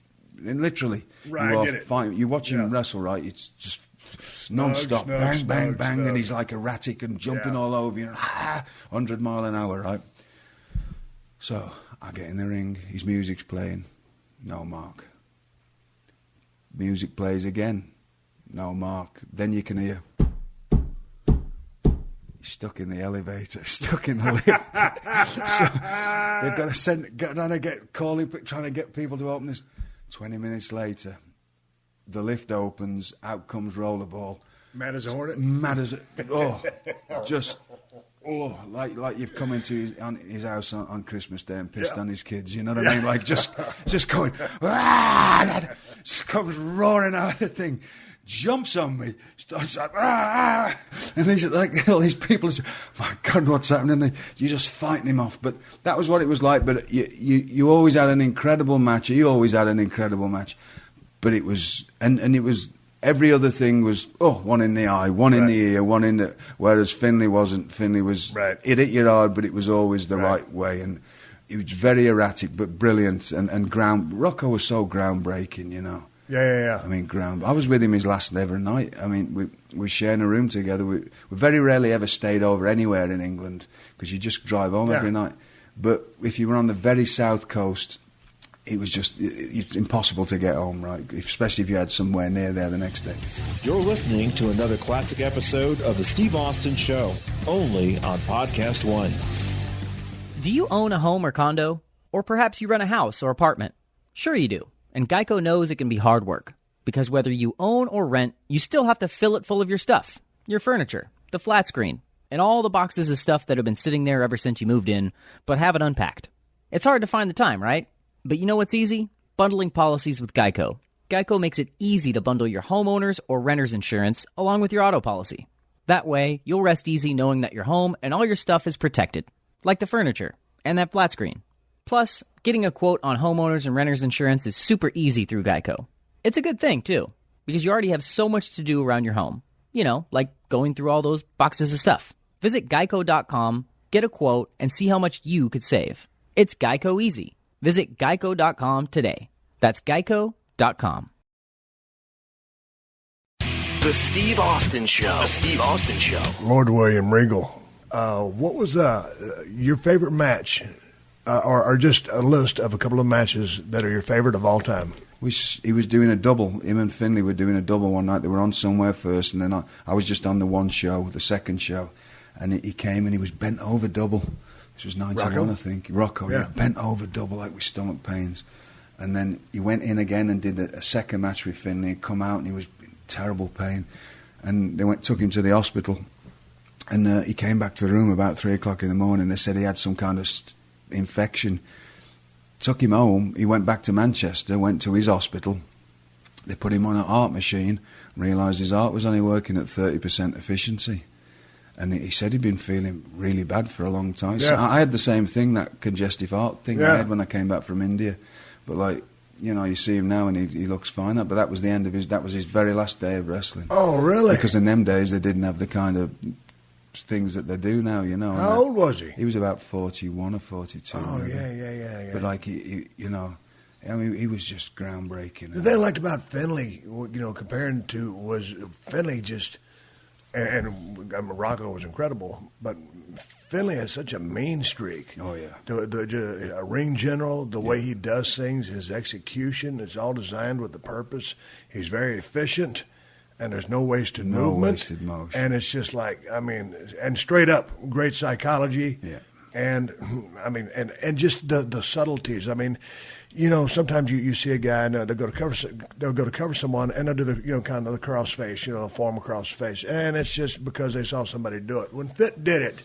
literally, you are fighting. You watch him wrestle, right? It's just non-stop, bang, bang, and he's like erratic and jumping all over you, 100 mile an hour, right? So I get in the ring, his music's playing, no mark. Music plays again, no mark. Then you can hear. stuck in the elevator, stuck in the lift. So they've got to trying to get people to open this. 20 minutes later, the lift opens, out comes Rollerball. Mad as a hornet? Mad as like you've come into his house on Christmas Day and pissed on his kids, you know what I mean? Like just going, just comes roaring out of the thing, jumps on me, starts like, and these like all these people, my God, what's happening? You're just fighting him off. But that was what it was like. But you always had an incredible match. You always had an incredible match. But it was, and it was, every other thing was, one in the eye, one in the ear, one in the... Whereas Finlay wasn't. Finlay was... It hit you hard, but it was always the right way. And it was very erratic, but brilliant. And Rocco was so groundbreaking, you know. Yeah. I mean, I was with him his last ever night. I mean, we were sharing a room together. We very rarely ever stayed over anywhere in England because you just drive home every night. But if you were on the very south coast... It was just it's impossible to get home, right? Especially if you had somewhere near there the next day. You're listening to another classic episode of The Steve Austin Show, only on PodcastOne. Do you own a home or condo? Or perhaps you rent a house or apartment? Sure you do. And Geico knows it can be hard work. Because whether you own or rent, you still have to fill it full of your stuff. Your furniture, the flat screen, and all the boxes of stuff that have been sitting there ever since you moved in, but haven't unpacked. It's hard to find the time, right? But you know what's easy? Bundling policies with Geico. Geico makes it easy to bundle your homeowner's or renter's insurance along with your auto policy. That way, you'll rest easy knowing that your home and all your stuff is protected, like the furniture and that flat screen. Plus, getting a quote on homeowners and renters insurance is super easy through Geico. It's a good thing, too, because you already have so much to do around your home. You know, like going through all those boxes of stuff. Visit geico.com, get a quote, and see how much you could save. It's Geico easy. Visit geico.com today. That's geico.com. The Steve Austin Show. The Steve Austin Show. Lord William Regal. What was your favorite match, or just a list of a couple of matches that are your favorite of all time? He was doing a double. Him and Finlay were doing a double one night. They were on somewhere first, and then I was just on the one show, the second show, and he came and he was bent over double. This was 91, I think. Rocco, bent over double, like with stomach pains. And then he went in again and did a second match with Finlay. He'd come out and he was in terrible pain. And they took him to the hospital. And he came back to the room about 3 o'clock in the morning. They said he had some kind of infection. Took him home. He went back to Manchester, went to his hospital. They put him on a heart machine, realised his heart was only working at 30% efficiency. And he said he'd been feeling really bad for a long time. So I had the same thing, that congestive heart thing I had when I came back from India. But like, you know, you see him now and he looks fine. But that was the end of that was his very last day of wrestling. Oh, really? Because in them days they didn't have the kind of things that they do now, you know. How old was he? He was about 41 or 42. Oh, maybe. Yeah. But like, he, you know, I mean, he was just groundbreaking. The thing I liked about Finlay, you know, comparing to, was Finlay just... And Rocco was incredible, but Finlay has such a mean streak. Oh, yeah. A ring general, the way he does things, his execution, it's all designed with the purpose. He's very efficient, and there's no wasted movement. No wasted motion. And it's just like, I mean, and straight up, great psychology. Yeah. And, I mean, and just the subtleties. I mean, you know, sometimes you see a guy and they'll go to cover someone and they'll do the, you know, kind of the cross face, you know, form across the face, and it's just because they saw somebody do it. When Fit did it,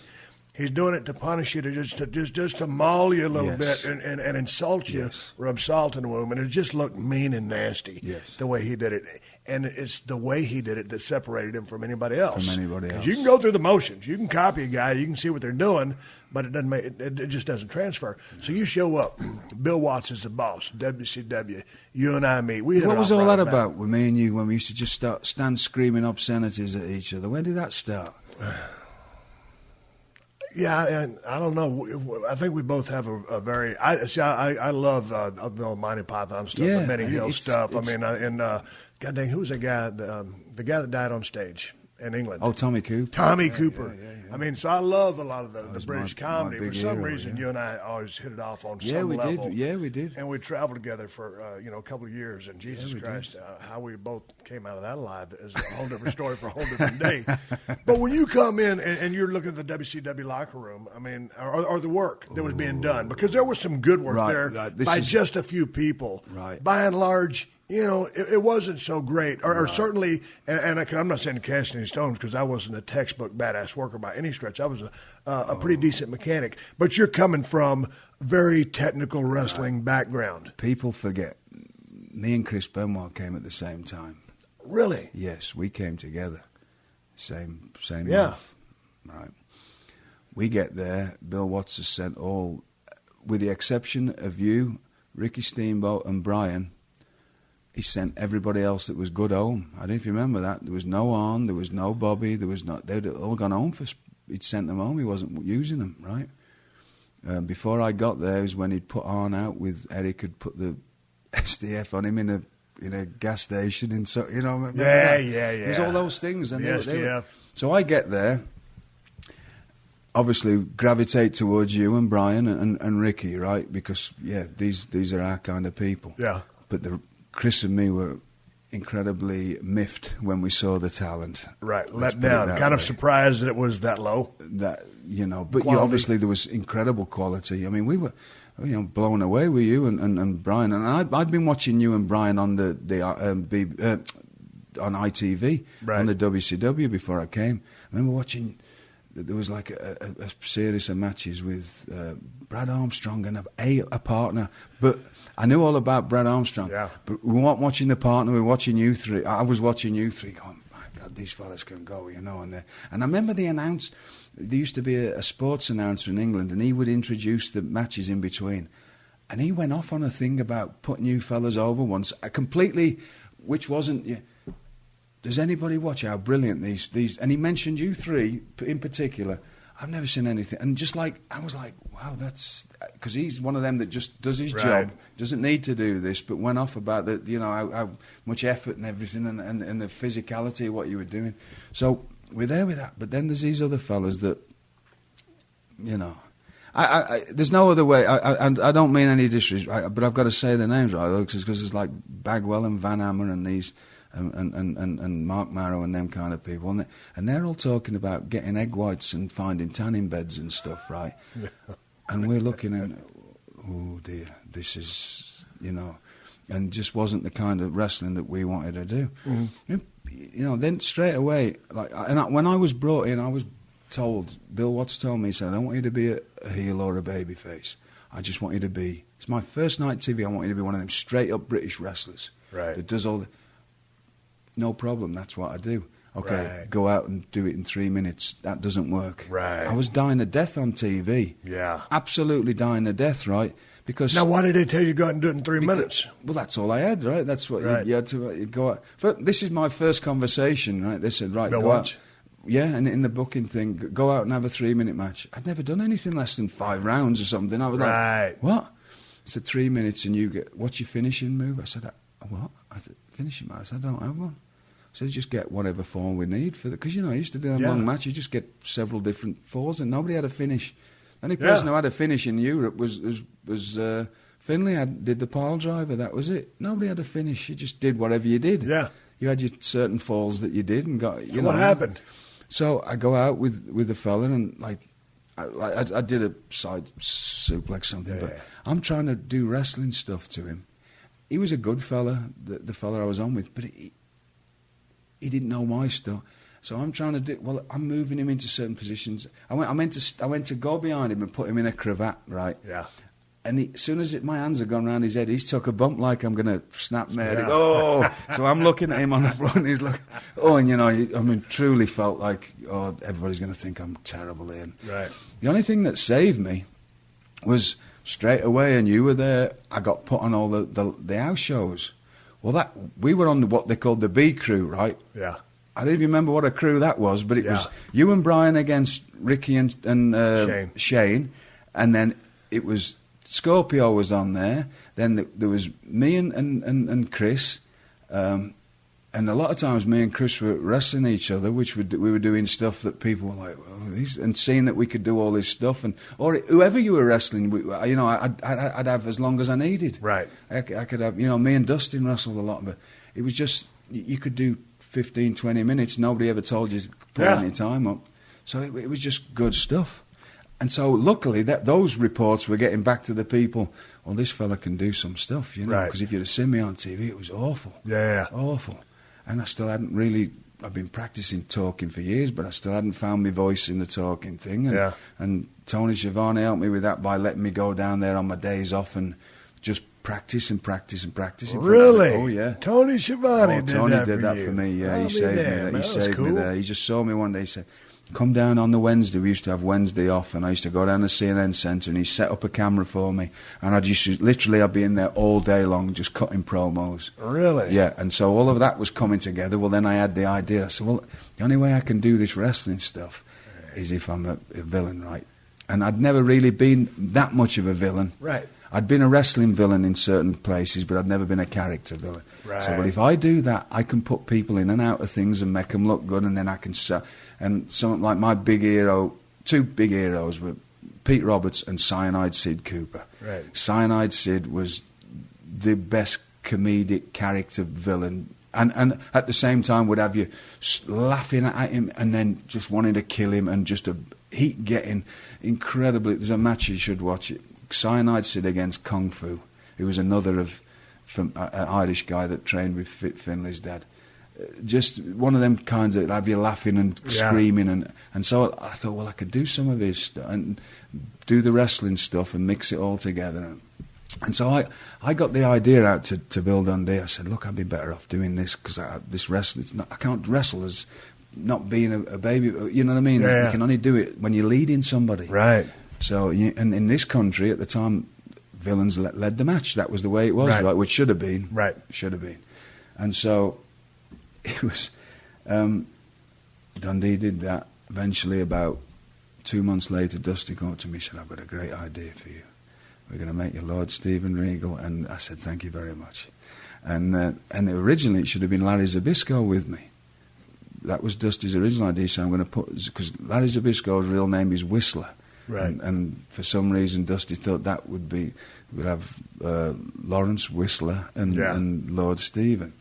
he's doing it to punish you, just to maul you a little bit and insult you, rub salt in the wound, and it just looked mean and nasty. The way he did it, and it's the way he did it that separated him from anybody else. Because you can go through the motions, you can copy a guy, you can see what they're doing, but it doesn't it just doesn't transfer. So you show up, Bill Watts is the boss, WCW, you and I meet. What was all that about with me and you when we used to just stand screaming obscenities at each other? When did that start? Yeah, and I don't know. I think we both have a very. I love the Monty Python stuff, the Benny Hill stuff. I mean, God dang, who was that guy? The guy that died on stage, in England. Oh, Tommy Cooper. Tommy Cooper. Yeah. I mean, so I love a lot of the British my comedy. big For some hero, reason, you and I always hit it off on Yeah, some we level. did. Yeah, we did. And we traveled together for a couple of years. And Jesus Christ, how we both came out of that alive is a whole different story for a whole different day. But when you come in and you're looking at the WCW locker room, I mean, or the work that was being done, because there was some good work there by just a few people. Right. By and large, you know, it wasn't so great, or certainly, and I'm not saying to cast any stones because I wasn't a textbook badass worker by any stretch. I was a pretty decent mechanic, but you're coming from very technical wrestling background. People forget, me and Chris Benoit came at the same time. Really? Yes, we came together, same month, right? We get there, Bill Watts has sent all, with the exception of you, Ricky Steamboat and Brian, he sent everybody else that was good home. I don't know if you remember that. There was no Arn, there was no Bobby, they'd all gone home he'd sent them home, he wasn't using them, right? Before I got there was when he'd put Arn out with Eric, had put the SDF on him in a gas station, and so, you know, remember that? Yeah. There's all those things. And the SDF. So I get there, obviously gravitate towards you and Brian and Ricky, right? Because, these are our kind of people. Yeah. But Chris and me were incredibly miffed when we saw the talent. Right, let down. Kind of surprised that it was that low. But obviously there was incredible quality. I mean, we were, blown away with you and Brian. And I'd been watching you and Brian on on ITV, right, on the WCW before I came. I remember watching. There was like a series of matches with Brad Armstrong and a partner, but I knew all about Brad Armstrong. Yeah. But we weren't watching the partner, we were watching you three. I was watching you three going, my God, these fellas can go, And I remember there used to be a sports announcer in England, and he would introduce the matches in between. And he went off on a thing about putting you fellas over once, completely, which wasn't... Does anybody watch how brilliant these? And he mentioned you three in particular. I've never seen anything. And just like, I was like, wow, that's... Because he's one of them that just does his job, doesn't need to do this, but went off about how much effort and everything and the physicality of what you were doing. So we're there with that. But then there's these other fellas that, there's no other way. I don't mean any disrespect, but I've got to say their names right, because it's like Bagwell and Van Hammer and these... And Mark Marrow and them kind of people, and they're all talking about getting egg whites and finding tanning beds and stuff, right? Yeah. And we're looking at, oh dear, this is, and just wasn't the kind of wrestling that we wanted to do. Mm-hmm. Then straight away, when I was brought in, I was told, Bill Watts told me, he said, I don't want you to be a heel or a baby face. I just want you to be, it's my first night TV, I want you to be one of them straight up British wrestlers. Right. That does all the... No problem, that's what I do. Okay, right, go out and do it in 3 minutes. That doesn't work. Right. I was dying to death on TV. Yeah. Absolutely dying to death, right? Because... Now, why did they tell you to go out and do it in 3 minutes? Well, that's all I had, right? That's what right, you had to you'd go out. But this is my first conversation, right? They said, right, Bill go Watts? out. Yeah, and in the booking thing, go out and have a 3-minute match. I'd never done anything less than 5 rounds or something. I was like, what? I said, 3 minutes and you get, what's your finishing move? I said, what? I said, finishing move? I said, I don't have one. So just get whatever form we need for the... Because, I used to do a long match, you just get several different falls, and nobody had a finish. The only person who had a finish in Europe was Finlay did the pile driver, that was it. Nobody had a finish, you just did whatever you did. Yeah. You had your certain falls that you did and got... So what happened? So I go out with the fella and, I did a side suplex something, but I'm trying to do wrestling stuff to him. He was a good fella, the fella I was on with, but he didn't know my stuff. So I'm trying to do... Well, I'm moving him into certain positions. I went to go behind him and put him in a cravat, right? Yeah. And as soon as my hands had gone round his head, he's took a bump like I'm going to snap my head. Yeah. Oh! So I'm looking at him on the floor and he's like... Oh, and truly felt like, everybody's going to think I'm terrible here. Right. The only thing that saved me was straight away, and you were there, I got put on all the house shows. Well, we were on what they called the B crew, right? Yeah. I don't even remember what a crew that was, but it was you and Brian against Ricky and Shane, and then it was Scorpio was on there. Then there was me and Chris, And a lot of times me and Chris were wrestling each other, which we were doing stuff that people were like, well, and seeing that we could do all this stuff. Or whoever you were wrestling, I'd have as long as I needed. Right. I could have, me and Dustin wrestled a lot, but it was just, you could do 15, 20 minutes. Nobody ever told you to put any time up. So it was just good stuff. And so luckily those reports were getting back to the people, well, this fella can do some stuff, because if you'd have seen me on TV, it was awful. Yeah. Awful. And I still hadn't really, I've been practicing talking for years, but I still hadn't found my voice in the talking thing. And Tony Schiavone helped me with that by letting me go down there on my days off and just practice and practice and practice. Really? Oh, yeah. Tony Schiavone did that for me. Yeah, he saved me. He saved me there. He just saw me one day. He said, come down on the Wednesday. We used to have Wednesday off, and I used to go down to CNN Centre, and he set up a camera for me, and I'd be in there all day long just cutting promos. Really? Yeah, and so all of that was coming together. Well, then I had the idea. I said, well, the only way I can do this wrestling stuff is if I'm a villain, right? And I'd never really been that much of a villain. Right. I'd been a wrestling villain in certain places, but I'd never been a character villain. Right. So, well, if I do that, I can put people in and out of things and make them look good, and then I can... And some like my big hero, two big heroes were Pete Roberts and Cyanide Sid Cooper. Right. Cyanide Sid was the best comedic character villain, and at the same time would have you laughing at him and then just wanting to kill him, and just a heat getting incredibly. There's a match you should watch it. Cyanide Sid against Kung Fu. He was another from an Irish guy that trained with Finley's dad. Just one of them kinds that have you laughing and screaming, and so I thought, well, I could do some of his stuff and do the wrestling stuff and mix it all together. And so I got the idea out to Bill Dundee. I said, look, I'd be better off doing this, because this wrestling, I can't wrestle as not being a baby. You know what I mean? Yeah. You can only do it when you're leading somebody. Right. So, and in this country at the time, villains led the match. That was the way it was, right? Which should have been. Right. Should have been. And so it was, Dundee did that. Eventually, about 2 months later, Dusty came up to me and said, I've got a great idea for you. We're going to make you Lord Stephen Regal. And I said, thank you very much. And originally it should have been Larry Zbyszko with me. That was Dusty's original idea, so I'm going to put, because Larry Zbyszko's real name is Whistler. Right. And for some reason, Dusty thought that would be, we'd have Lawrence Whistler and Lord Stephen.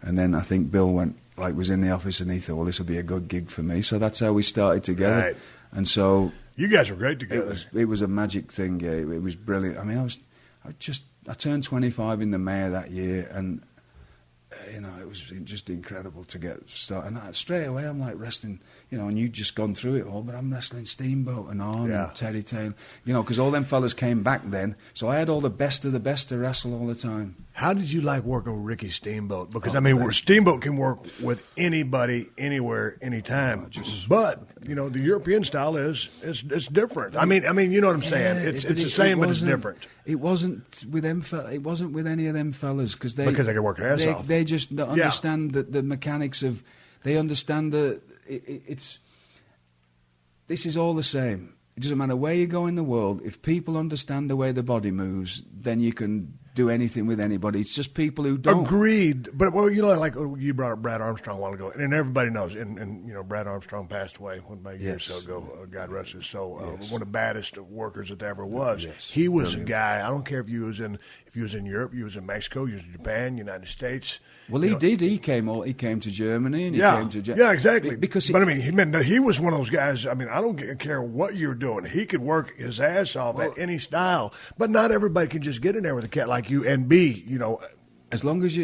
And then I think Bill was in the office, and he thought, well, this will be a good gig for me. So that's how we started together. Right. And so you guys were great together. It was a magic thing. Yeah, it was brilliant. I mean, I turned 25 in the May that year, and it was just incredible to get started. And straight away, I'm like wrestling, and you'd just gone through it all, but I'm wrestling Steamboat and Arn and Terry Taylor, because all them fellas came back then. So I had all the best of the best to wrestle all the time. How did you like working with Ricky Steamboat? Because, Steamboat can work with anybody, anywhere, anytime. But, the European style it's different. I mean, you know what I'm saying? It's the same, but it's different. It wasn't with them. It wasn't with any of them fellas because they can work their ass off. They just understand the mechanics of. They understand this is all the same. It doesn't matter where you go in the world. If people understand the way the body moves, then you can do anything with anybody. It's just people who don't. Agreed. But, like you brought up Brad Armstrong a while ago, and everybody knows, and Brad Armstrong passed away about a year or so ago, God rest his soul, one of the baddest workers that there ever was. Yes. He was a guy, I don't care if you was in Europe, you was in Mexico, you was in Japan, United States. Well, he did. He came to Germany, and he came to Yeah, exactly. He was one of those guys. I mean, I don't care what you're doing. He could work his ass off at any style, but not everybody can just get in there with a cat like you and be, as long as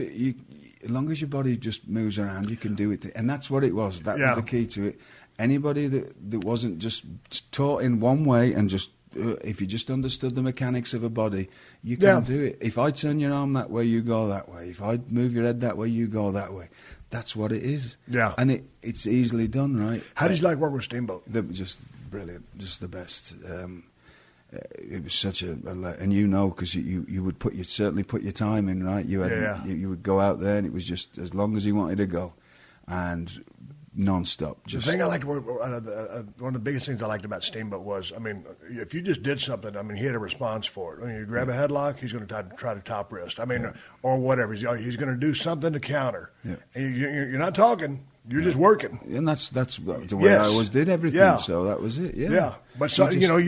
as long as your body just moves around, you can do it. And that's what it was. That was the key to it. Anybody that wasn't just taught in one way and just if you just understood the mechanics of a body, you can do it. If I turn your arm that way, you go that way. If I move your head that way, you go that way. That's what it is. Yeah. And it's easily done, right? How did you like working with Steamboat? Just brilliant. Just the best. It was such and because you would certainly put your time in, right? You would go out there, and it was just as long as you wanted to go, and non-stop. The thing I liked, one of the biggest things I liked about Steamboat was, I mean, if you just did something, I mean, he had a response for it. When you grab a headlock, he's going to try to top wrist. I mean, or whatever. He's going to do something to counter. Yeah. And you're not talking. You're just working. And that's the way I always did everything. Yeah. So that was it. Yeah. Yeah. But some people,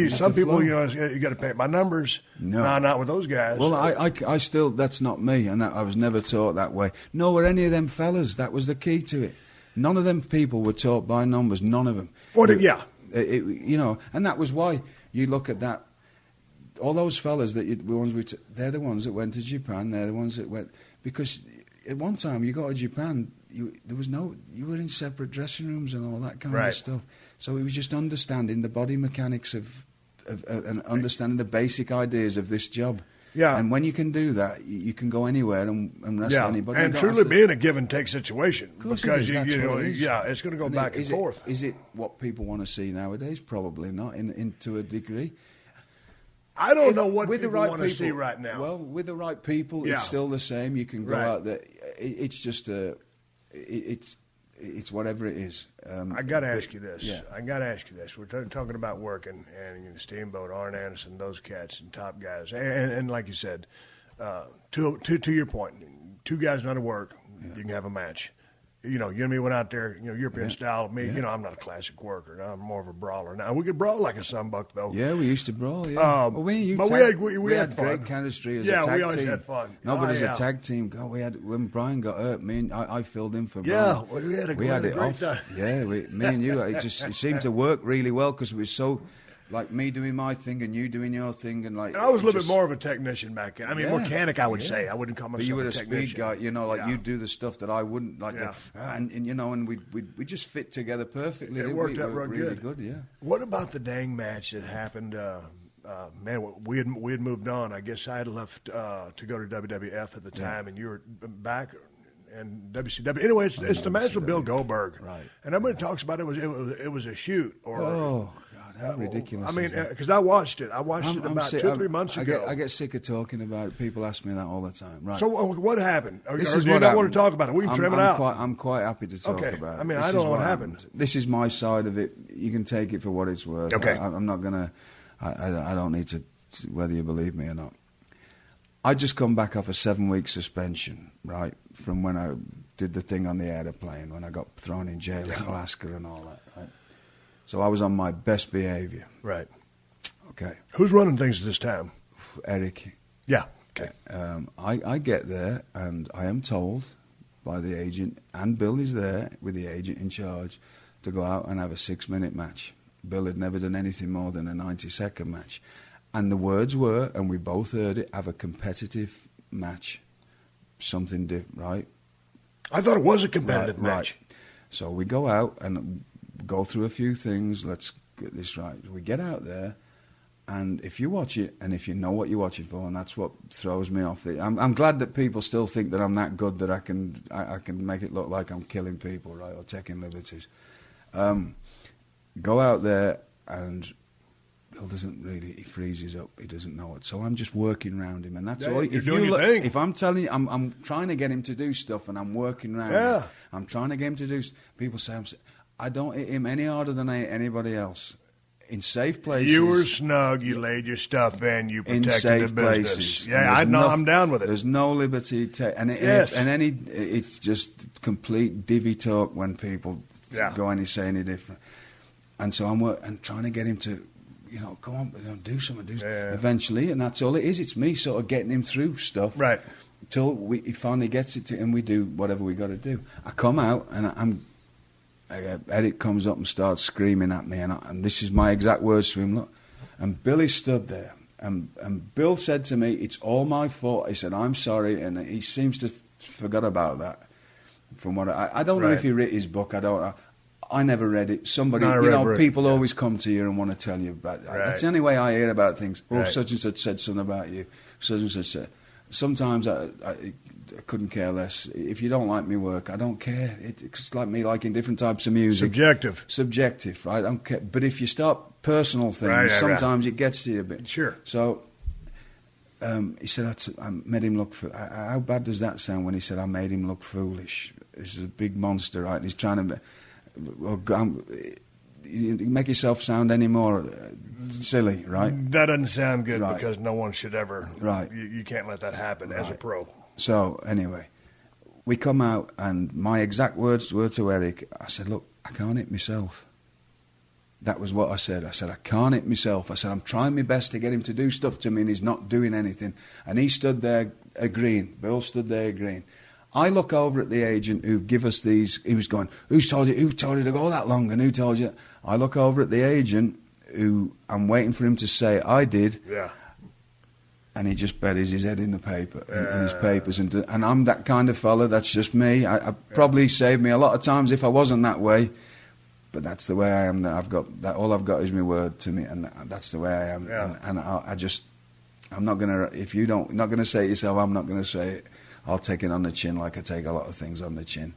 you got to pay it by numbers. No, not with those guys. Well, I still, that's not me, and I was never taught that way. Nor were any of them fellas. That was the key to it. None of them people were taught by numbers. None of them. And that was why you look at that. All those fellas they're the ones that went to Japan. They're the ones that went, because at one time you got to Japan, you were in separate dressing rooms and all that kind of stuff. So it was just understanding the body mechanics of and understanding the basic ideas of this job. Yeah. And when you can do that, you can go anywhere and wrestle anybody. And truly being a give and take situation. Because it's going to go back and forth. Is it what people want to see nowadays? Probably not, to a degree. I don't know what people want to see right now. Well, with the right people, it's still the same. You can go out there. It's just it's whatever it is. I got to ask you this. Yeah. We're talking about working and Steamboat, Arn Anderson, those cats and top guys. And like you said, to your point, two guys not to work, you can have a match. You and me went out there, European style. Me, I'm not a classic worker. I'm more of a brawler. Now, we could brawl like a sunbuck, though. Yeah, we used to brawl, yeah. We had great chemistry as a tag team. Yeah, we always had fun. No, but as a tag team, when Brian got hurt, I filled in for Brian. Yeah, we had a great time. Yeah, me and you, it seemed to work really well because it was so... Like me doing my thing and you doing your thing, and I was a little bit more of a technician back then. I mean, mechanic, I would say. I wouldn't call myself but you were a technician. Speed guy, you do the stuff that I wouldn't like. Yeah. And we just fit together perfectly. It worked out really good. Yeah. What about the dang match that happened? Man, we had moved on. I guess I had left to go to WWF at the time, and you were back. And WCW. Anyway, it's the match with Bill Goldberg. Right. And everybody talks about it was a shoot or. How ridiculous! I mean, because I watched it. About 2 or 3 months ago. I get sick of talking about it. People ask me that all the time. Right. So what happened? This is what I want to talk about it. We can trim it out. I'm quite happy to talk about it. I mean, I don't know what happened. This is my side of it. You can take it for what it's worth. Okay. I'm not gonna. I don't need to, whether you believe me or not. I just come back off a 7-week suspension, right, from when I did the thing on the airplane, when I got thrown in jail in Alaska and all that, right. So I was on my best behavior. Right. Okay. Who's running things at this time? Eric. Yeah. Okay. I get there, and I am told by the agent, and Bill is there with the agent in charge, to go out and have a 6-minute match. Bill had never done anything more than a 90-second match. And the words were, and we both heard it, have a competitive match. Something different, right? I thought it was a competitive match. Right. So we go out and go through a few things. Let's get this right. We get out there, and if you watch it, and if you know what you're watching for, and that's what throws me off. I'm glad that people still think that I'm that good that I can make it look like I'm killing people, right, or taking liberties. Go out there, and Bill doesn't really. He freezes up. He doesn't know it. So I'm just working around him, and that's all. If I'm telling you, I'm trying to get him to do stuff, and I'm working around him. I'm trying to get him to do. People say I don't hit him any harder than I hit anybody else. In safe places. You were snug. You laid your stuff in. You protected the business. Places. Yeah, I'm down with it. There's no liberty. It's just complete divvy talk when people go and say any different. And so I'm trying to get him to, go on, do something. Eventually, and that's all it is. It's me sort of getting him through stuff. Right. Until he finally gets it to, and we do whatever we got to do. I come out, and Eric comes up and starts screaming at me, and this is my exact words to him. Look, and Billy stood there, and Bill said to me, "It's all my fault." He said, "I'm sorry," and he seems to forgot about that. From what I don't know if he read his book. I don't know. I never read it. Somebody, people always come to you and want to tell you about it. That's the only way I hear about things. Oh, such and such said something about you. Such and such said. Sometimes I couldn't care less. If you don't like me work, I don't care. It's like me liking different types of music. Subjective, right? I don't care. But if you start personal things, sometimes it gets to you a bit. Sure. So he said, I made him look... How bad does that sound when he said, I made him look foolish? This is a big monster, right? And he's trying to... you make yourself sound any more silly, right? That doesn't sound good, right. Because no one should ever. Right. You can't let that happen as a pro. So anyway, we come out, and my exact words were to Eric. I said, "Look, I can't hit myself." That was what I said. I said, "I can't hit myself." I said, "I'm trying my best to get him to do stuff to me, and he's not doing anything." And he stood there agreeing. Bill stood there agreeing. I look over at the agent who give us these. He was going, Who told you to go that long? And who told you? I look over at the agent who I'm waiting for him to say, "I did." Yeah. And he just buries his head in the paper, in his papers. And I'm that kind of fella. That's just me. I probably saved me a lot of times if I wasn't that way. But that's the way I am. I've got that. All I've got is my word to me, and that's the way I am. Yeah. And I'm not gonna. If you're not gonna say it yourself, I'm not gonna say it. I'll take it on the chin, like I take a lot of things on the chin.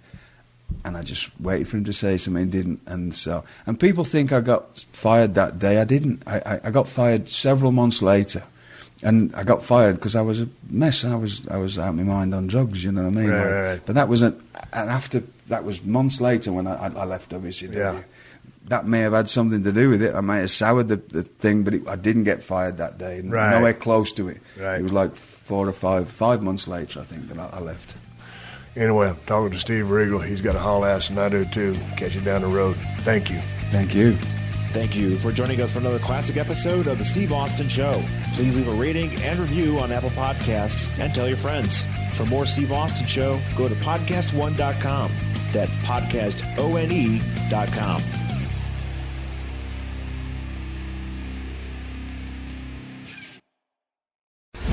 And I just waited for him to say something, he didn't. And people think I got fired that day. I didn't. I got fired several months later. And I got fired because I was a mess, and I was out of my mind on drugs, you know what I mean? Right. But that was that was months later when I left WCW. Yeah. That may have had something to do with it. I may have soured the thing, but I didn't get fired that day. Right. Nowhere close to it. Right. It was like 4 or 5 months later, I think, that I left. Anyway, talking to Steve Regal. He's got a haul ass, and I do too. Catch you down the road. Thank you. Thank you. Thank you for joining us for another classic episode of The Steve Austin Show. Please leave a rating and review on Apple Podcasts and tell your friends. For more Steve Austin Show, go to PodcastOne.com. That's PodcastOne.com.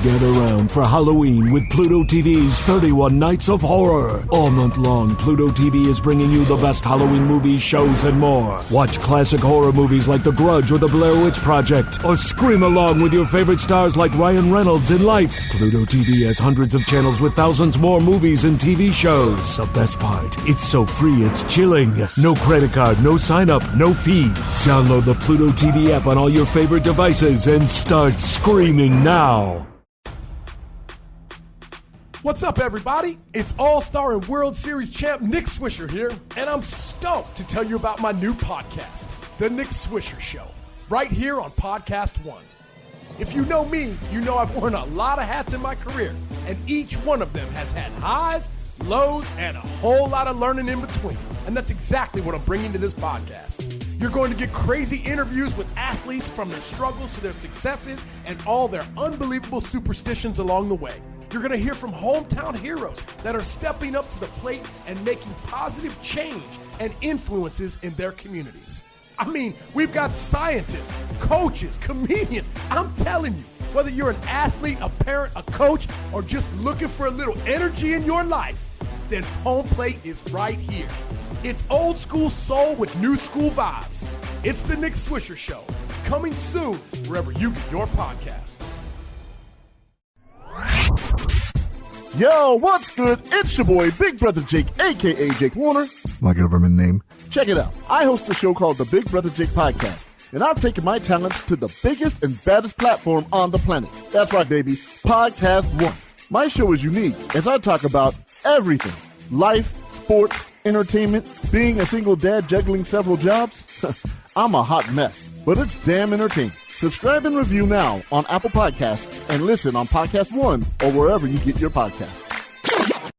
Get around for Halloween with Pluto TV's 31 Nights of Horror. All month long, Pluto TV is bringing you the best Halloween movies, shows, and more. Watch classic horror movies like The Grudge or The Blair Witch Project, or scream along with your favorite stars like Ryan Reynolds in Life. Pluto TV has hundreds of channels with thousands more movies and TV shows. The best part, it's so free it's chilling. No credit card, no sign up, no fees. Download the Pluto TV app on all your favorite devices and start screaming now. What's up, everybody? It's All-Star and World Series champ Nick Swisher here, and I'm stoked to tell you about my new podcast, The Nick Swisher Show, right here on PodcastOne. If you know me, you know I've worn a lot of hats in my career, and each one of them has had highs, lows, and a whole lot of learning in between. And that's exactly what I'm bringing to this podcast. You're going to get crazy interviews with athletes from their struggles to their successes and all their unbelievable superstitions along the way. You're going to hear from hometown heroes that are stepping up to the plate and making positive change and influences in their communities. I mean, we've got scientists, coaches, comedians. I'm telling you, whether you're an athlete, a parent, a coach, or just looking for a little energy in your life, then Home Plate is right here. It's old school soul with new school vibes. It's the Nick Swisher Show, coming soon wherever you get your podcasts. Yo, what's good? It's your boy, Big Brother Jake, a.k.a. Jake Warner, my government name. Check it out. I host a show called the Big Brother Jake Podcast, and I've taken my talents to the biggest and baddest platform on the planet. That's right, baby, PodcastOne. My show is unique as I talk about everything. Life, sports, entertainment, being a single dad juggling several jobs. I'm a hot mess, but it's damn entertaining. Subscribe and review now on Apple Podcasts and listen on PodcastOne or wherever you get your podcasts.